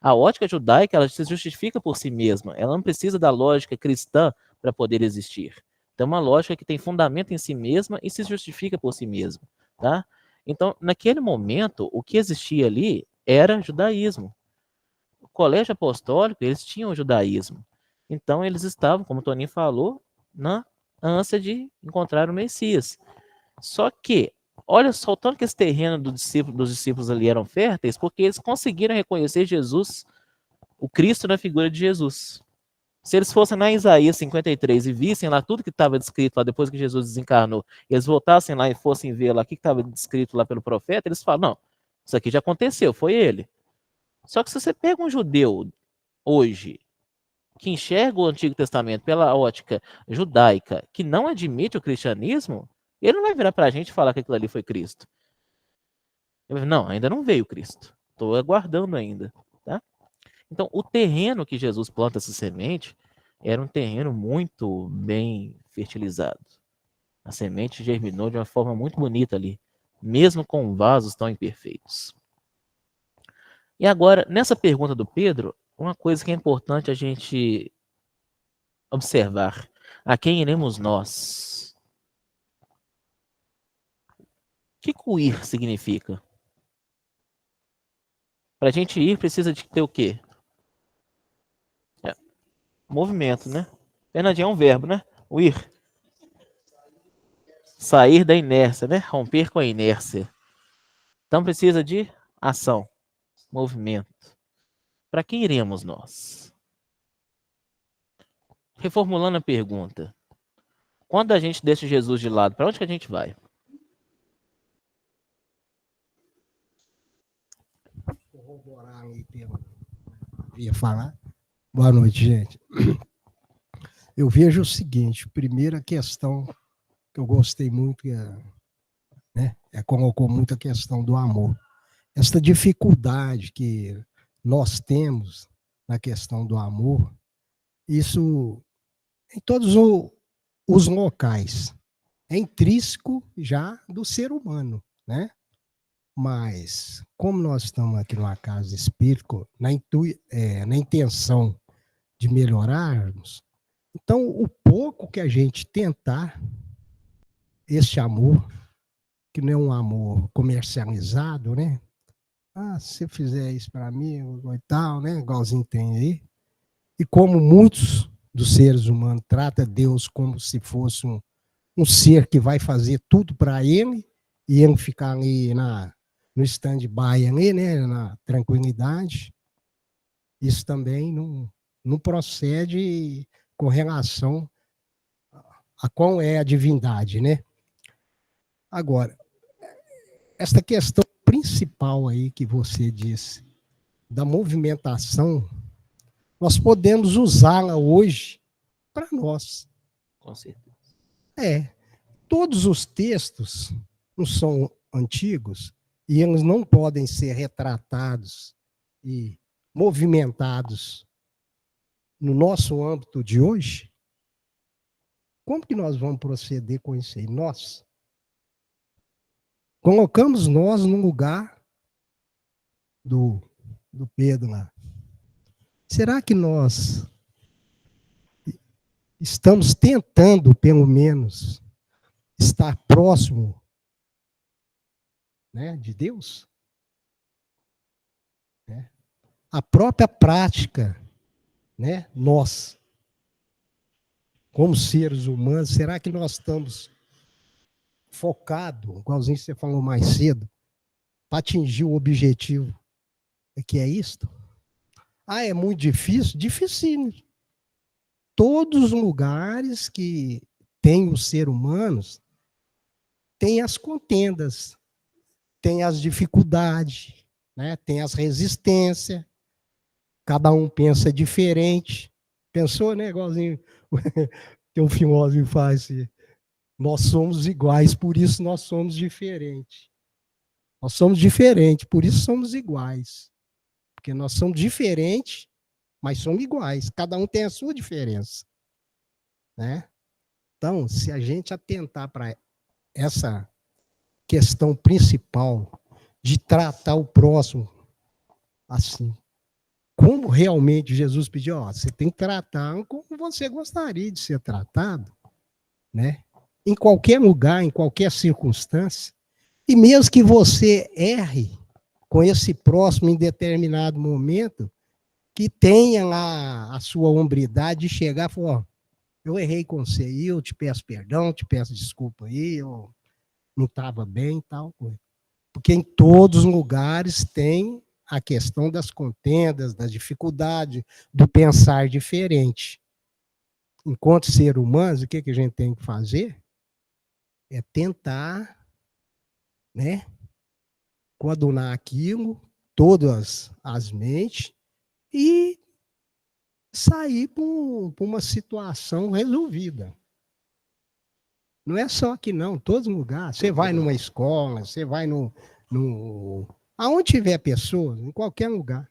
A ótica judaica, ela se justifica por si mesma, ela não precisa da lógica cristã para poder existir. Então, uma lógica que tem fundamento em si mesma e se justifica por si mesma, tá? Então, naquele momento, o que existia ali era judaísmo. O colégio apostólico, eles tinham o judaísmo. Então, eles estavam, como o Toninho falou, na ânsia de encontrar o Messias. Só que, olha só o tanto que esse terreno dos discípulos ali eram férteis, porque eles conseguiram reconhecer Jesus, o Cristo na figura de Jesus. Se eles fossem na Isaías 53 e vissem lá tudo que estava descrito lá depois que Jesus desencarnou, eles voltassem lá e fossem ver lá o que estava descrito lá pelo profeta, eles falam, não, isso aqui já aconteceu, foi ele. Só que se você pega um judeu hoje, que enxerga o Antigo Testamento pela ótica judaica, que não admite o cristianismo, ele não vai virar para a gente e falar que aquilo ali foi Cristo. Ele vai, não, ainda não veio Cristo. Estou aguardando ainda. Tá? Então, o terreno que Jesus planta essa semente era um terreno muito bem fertilizado. A semente germinou de uma forma muito bonita ali, mesmo com vasos tão imperfeitos. E agora, nessa pergunta do Pedro, uma coisa que é importante a gente observar. A quem iremos nós? O que o ir significa? Para a gente ir, precisa de ter o quê? Movimento, né? Fernandinho, é um verbo, né? O ir. Sair da inércia, né? Romper com a inércia. Então precisa de ação, movimento. Para quem iremos nós? Reformulando a pergunta. Quando a gente deixa Jesus de lado, para onde que a gente vai? Corroborar aí pelo que ia falar. Boa noite, gente. Eu vejo o seguinte, primeira questão que eu gostei muito, colocou muito a questão do amor. Essa dificuldade que nós temos na questão do amor, isso em todos os locais, é intrínseco já do ser humano, né? Mas, como nós estamos aqui numa casa espírita, na intenção de melhorarmos, então, o pouco que a gente tentar, este amor, que não é um amor comercializado, né? Ah, se você fizer isso para mim, e tal, né? Igualzinho tem aí. E como muitos dos seres humanos tratam Deus como se fosse um ser que vai fazer tudo para ele, e ele ficar ali no stand-by, ali, né? Na tranquilidade, isso também não procede com relação a qual é a divindade, né? Agora, esta questão principal aí que você disse, da movimentação, nós podemos usá-la hoje para nós. Com certeza. Todos os textos não são antigos e eles não podem ser retratados e movimentados no nosso âmbito de hoje. Como que nós vamos proceder com isso aí? Nós colocamos nós no lugar do Pedro lá. Será que nós estamos tentando, pelo menos, estar próximo, né, de Deus? A própria prática, né, nós, como seres humanos, será que nós estamos focados, igualzinho você falou mais cedo, para atingir o objetivo que é isto? Ah, é muito difícil? Dificílimo. Todos os lugares que tem os seres humanos tem as contendas, tem as dificuldades, né? Tem as resistências, cada um pensa diferente. Pensou, né? Igualzinho tem um filósofo que faz assim, nós somos iguais, por isso nós somos diferentes. Nós somos diferentes, por isso somos iguais. Porque nós somos diferentes, mas somos iguais. Cada um tem a sua diferença, né? Então, se a gente atentar para essa questão principal de tratar o próximo assim, como realmente Jesus pediu, ó, você tem que tratar como você gostaria de ser tratado, né? Em qualquer lugar, em qualquer circunstância, e mesmo que você erre com esse próximo em determinado momento, que tenha lá a sua hombridade de chegar e falar, ó, eu errei com você aí, eu te peço perdão, te peço desculpa aí, eu não estava bem e tal. Porque em todos os lugares tem a questão das contendas, da dificuldade, do pensar diferente. Enquanto ser humanos, o que a gente tem que fazer? É tentar, né, coadunar aquilo, todas as mentes, e sair para uma situação resolvida. Não é só aqui não, todos os lugares. Você vai numa escola, você vai aonde tiver pessoas, em qualquer lugar.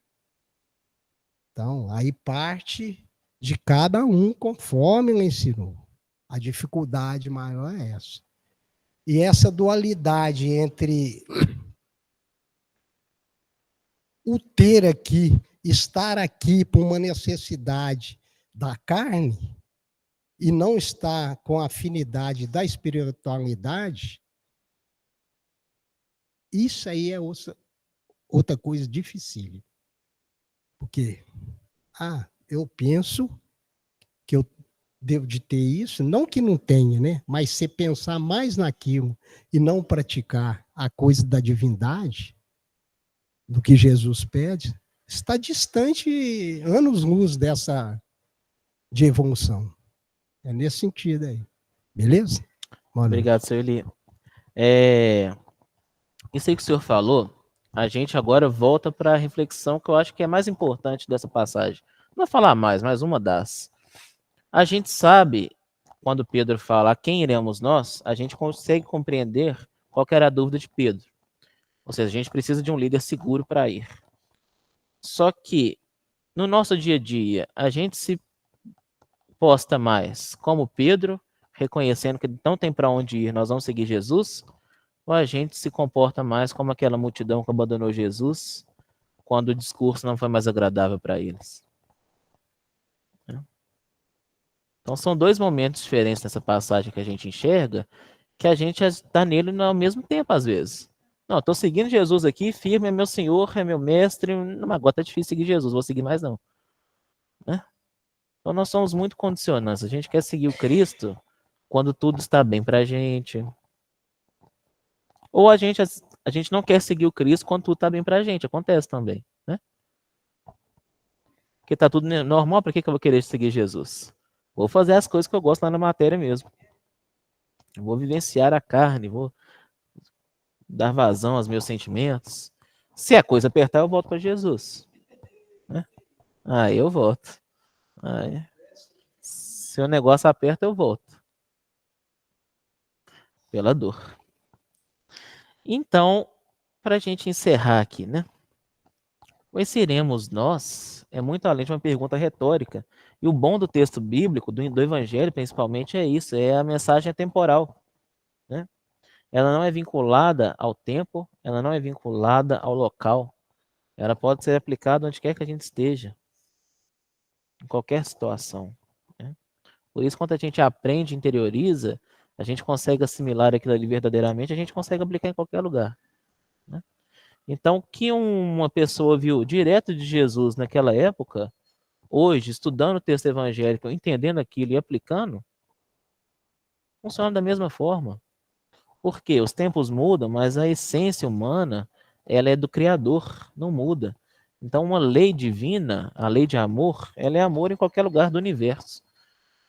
Então, aí parte de cada um conforme ele ensinou. A dificuldade maior é essa. E essa dualidade entre o ter aqui, estar aqui por uma necessidade da carne e não estar com a afinidade da espiritualidade, isso aí é outra coisa difícil. Porque, eu penso que eu devo de ter isso, não que não tenha, né? Mas se pensar mais naquilo e não praticar a coisa da divindade, do que Jesus pede, está distante anos-luz de evolução. É nesse sentido aí. Beleza? Boa noite. Obrigado, senhor Eli. Isso aí que o senhor falou, a gente agora volta para a reflexão que eu acho que é mais importante dessa passagem. Não vou falar mais, mas uma das. A gente sabe, quando Pedro fala a quem iremos nós, a gente consegue compreender qual que era a dúvida de Pedro. Ou seja, a gente precisa de um líder seguro para ir. Só que, no nosso dia a dia, a gente se posta mais como Pedro, reconhecendo que não tem para onde ir, nós vamos seguir Jesus, ou a gente se comporta mais como aquela multidão que abandonou Jesus quando o discurso não foi mais agradável para eles. Então são dois momentos diferentes nessa passagem que a gente enxerga, que a gente está nele ao mesmo tempo às vezes. Não, estou seguindo Jesus aqui, firme, é meu Senhor, é meu mestre, não, agora tá difícil seguir Jesus, vou seguir mais não. Né? Então nós somos muito condicionantes, a gente quer seguir o Cristo quando tudo está bem para a gente. Ou a gente não quer seguir o Cristo quando tudo está bem para a gente, acontece também. Né? Porque está tudo normal, para que eu vou querer seguir Jesus? Vou fazer as coisas que eu gosto lá na matéria mesmo. Vou vivenciar a carne, vou dar vazão aos meus sentimentos. Se a coisa apertar, eu volto para Jesus. Né? Aí eu volto. Aí, se o negócio aperta, eu volto. Pela dor. Então, para a gente encerrar aqui, né? O seremos nós é muito além de uma pergunta retórica. E o bom do texto bíblico, do Evangelho principalmente, é isso, é a mensagem temporal. Né? Ela não é vinculada ao tempo, ela não é vinculada ao local. Ela pode ser aplicada onde quer que a gente esteja, em qualquer situação. Né? Por isso, quando a gente aprende, interioriza, a gente consegue assimilar aquilo ali verdadeiramente, a gente consegue aplicar em qualquer lugar. Né? Então, o que uma pessoa viu direto de Jesus naquela época, hoje, estudando o texto evangélico, entendendo aquilo e aplicando, funciona da mesma forma. Porque os tempos mudam, mas a essência humana, ela é do Criador, não muda. Então, uma lei divina, a lei de amor, ela é amor em qualquer lugar do universo.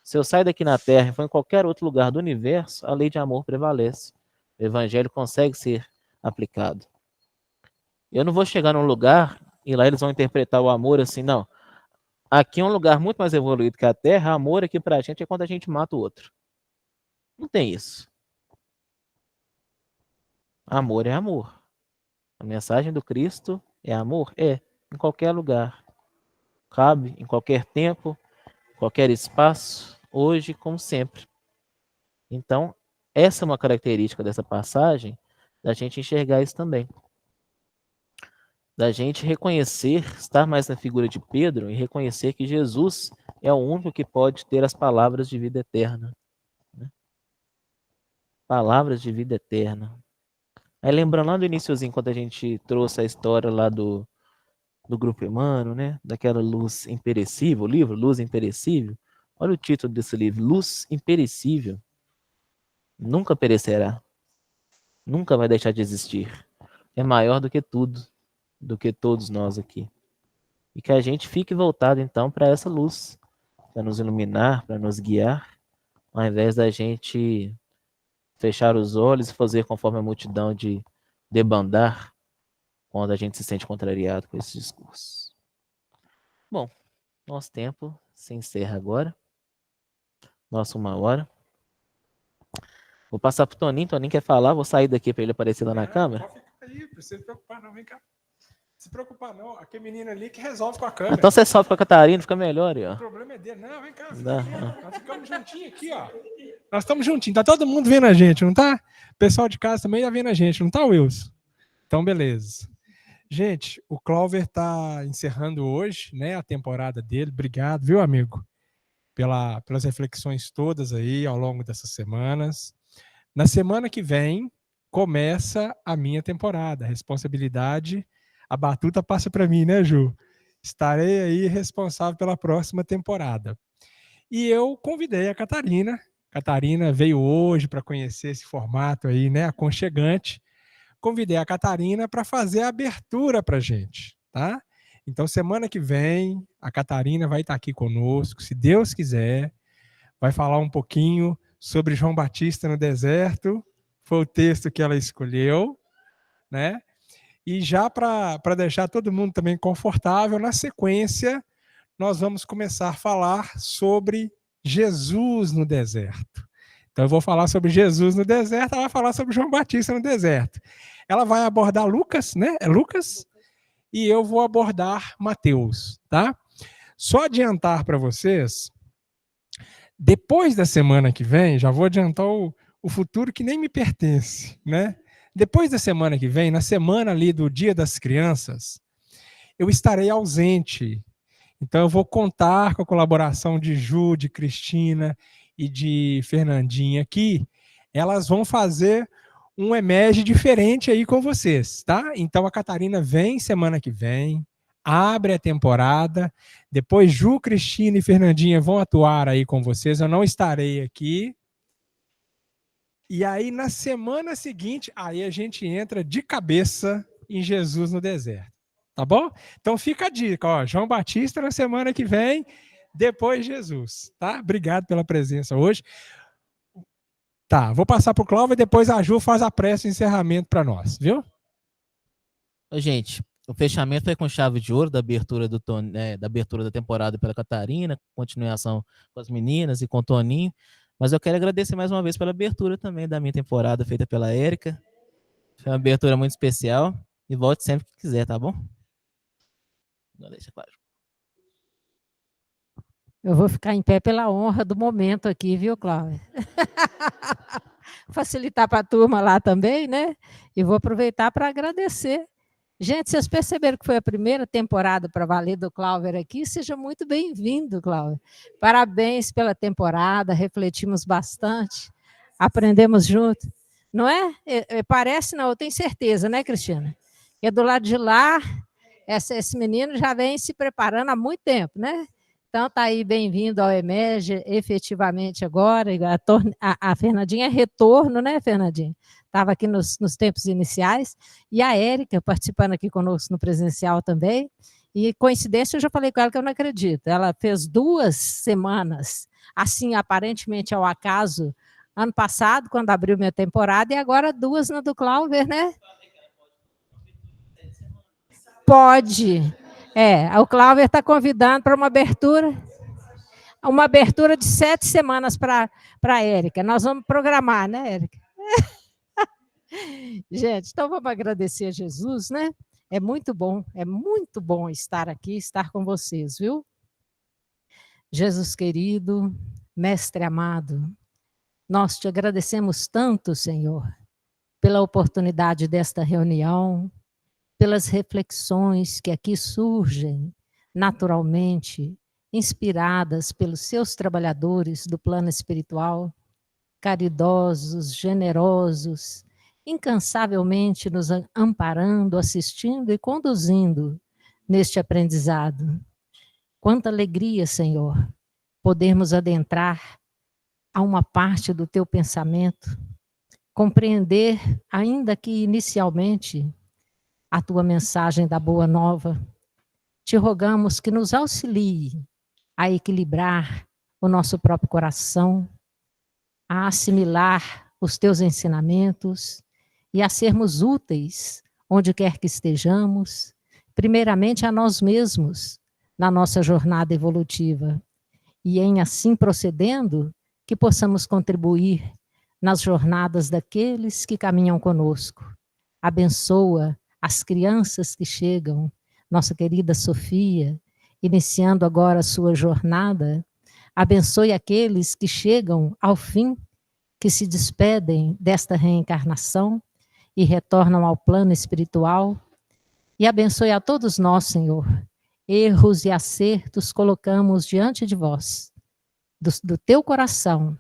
Se eu sair daqui na Terra e for em qualquer outro lugar do universo, a lei de amor prevalece. O evangelho consegue ser aplicado. Eu não vou chegar num lugar e lá eles vão interpretar o amor assim, não. Aqui é um lugar muito mais evoluído que a Terra, amor aqui pra gente é quando a gente mata o outro. Não tem isso. Amor é amor. A mensagem do Cristo é amor? É, em qualquer lugar. Cabe em qualquer tempo, qualquer espaço, hoje como sempre. Então, essa é uma característica dessa passagem, da gente enxergar isso também. Da gente reconhecer, estar mais na figura de Pedro e reconhecer que Jesus é o único que pode ter as palavras de vida eterna. Né? Palavras de vida eterna. Aí lembrando lá do iniciozinho, quando a gente trouxe a história lá do Grupo Emmanuel, né? Daquela luz imperecível, o livro Luz Imperecível. Olha o título desse livro, Luz Imperecível. Nunca perecerá. Nunca vai deixar de existir. É maior do que tudo, do que todos nós aqui. E que a gente fique voltado então para essa luz, para nos iluminar, para nos guiar, ao invés da gente fechar os olhos e fazer conforme a multidão de debandar quando a gente se sente contrariado com esse discurso. Bom, nosso tempo se encerra agora. Nossa 1 hora. Vou passar pro Toninho. Toninho quer falar, vou sair daqui para ele aparecer lá na câmera. Pode ficar aí, não precisa se preocupar não, vem cá. Se preocupar não, aquele menino ali que resolve com a câmera. Então você sobe com a Catarina, fica melhor aí, ó. O problema é dele. Não, vem cá. Nós ficamos juntinhos aqui, ó. Nós estamos juntinhos. Tá todo mundo vendo a gente, não tá? O pessoal de casa também tá vendo a gente, não tá, Wilson? Então, beleza. Gente, o Clover tá encerrando hoje, né, a temporada dele. Obrigado, viu, amigo? Pelas reflexões todas aí ao longo dessas semanas. Na semana que vem, começa a minha temporada. A responsabilidade, a batuta passa para mim, né, Ju? Estarei aí responsável pela próxima temporada. E eu convidei a Catarina. Catarina veio hoje para conhecer esse formato aí, né, aconchegante. Convidei a Catarina para fazer a abertura para a gente, tá? Então, semana que vem, a Catarina vai estar aqui conosco, se Deus quiser, vai falar um pouquinho sobre João Batista no deserto, foi o texto que ela escolheu, né? E já para deixar todo mundo também confortável, na sequência, nós vamos começar a falar sobre Jesus no deserto. Então, eu vou falar sobre Jesus no deserto, ela vai falar sobre João Batista no deserto. Ela vai abordar Lucas, né? É Lucas? E eu vou abordar Mateus, tá? Só adiantar para vocês, depois da semana que vem, já vou adiantar o futuro que nem me pertence, né? Depois da semana que vem, na semana ali do Dia das Crianças, eu estarei ausente. Então, eu vou contar com a colaboração de Ju, de Cristina e de Fernandinha aqui. Elas vão fazer um EMEG diferente aí com vocês, tá? Então, a Catarina vem semana que vem, abre a temporada, depois Ju, Cristina e Fernandinha vão atuar aí com vocês, eu não estarei aqui. E aí, na semana seguinte, aí a gente entra de cabeça em Jesus no deserto. Tá bom? Então fica a dica, ó, João Batista na semana que vem, depois Jesus, tá? Obrigado pela presença hoje. Tá, vou passar para o Cláudio e depois a Ju faz a prece de encerramento para nós, viu? Gente, o fechamento foi com chave de ouro da abertura da abertura da temporada pela Catarina, continuação com as meninas e com o Toninho. Mas eu quero agradecer mais uma vez pela abertura também da minha temporada feita pela Érica. Foi uma abertura muito especial. E volte sempre que quiser, tá bom? Não deixa claro. Eu vou ficar em pé pela honra do momento aqui, viu, Cláudia? Facilitar para a turma lá também, né? E vou aproveitar para agradecer. Gente, vocês perceberam que foi a primeira temporada para valer do Cláudio aqui? Seja muito bem-vindo, Cláudio. Parabéns pela temporada, refletimos bastante, aprendemos junto. Não é? Parece, não, eu tenho certeza, né, Cristina? Que do lado de lá, esse menino já vem se preparando há muito tempo, né? Então, está aí, bem-vindo ao EMEG, efetivamente agora. A Fernandinha é retorno, né, Fernandinha? Estava aqui nos tempos iniciais. E a Érica participando aqui conosco no presencial também. E, coincidência, eu já falei com ela que eu não acredito. Ela fez 2 semanas, assim, aparentemente ao acaso, ano passado, quando abriu minha temporada, e agora 2 na do Cláudio, né? Pode. O Cláudio está convidando para uma abertura de 7 semanas para a Érica. Nós vamos programar, né, Érica? Gente, então vamos agradecer a Jesus, né? É muito bom estar aqui, estar com vocês, viu? Jesus querido, mestre amado, nós te agradecemos tanto, Senhor, pela oportunidade desta reunião, pelas reflexões que aqui surgem naturalmente, inspiradas pelos seus trabalhadores do plano espiritual, caridosos, generosos, incansavelmente nos amparando, assistindo e conduzindo neste aprendizado. Quanta alegria, Senhor, podermos adentrar a uma parte do teu pensamento, compreender, ainda que inicialmente, a tua mensagem da Boa Nova. Te rogamos que nos auxilie a equilibrar o nosso próprio coração, a assimilar os teus ensinamentos e a sermos úteis onde quer que estejamos, primeiramente a nós mesmos, na nossa jornada evolutiva. E em assim procedendo, que possamos contribuir nas jornadas daqueles que caminham conosco. Abençoa as crianças que chegam, nossa querida Sofia, iniciando agora a sua jornada. Abençoe aqueles que chegam ao fim, que se despedem desta reencarnação e retornam ao plano espiritual. E abençoe a todos nós, Senhor. Erros e acertos colocamos diante de vós, do teu coração,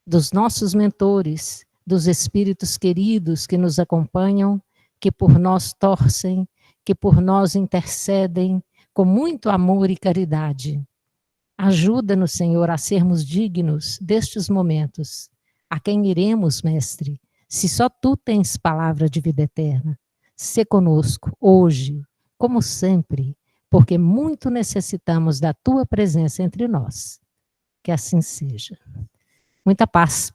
dos nossos mentores, dos espíritos queridos que nos acompanham, que por nós torcem, que por nós intercedem com muito amor e caridade. Ajuda-nos, Senhor, a sermos dignos destes momentos. A quem iremos, Mestre, se só Tu tens palavra de vida eterna? Sê conosco, hoje, como sempre, porque muito necessitamos da Tua presença entre nós. Que assim seja. Muita paz.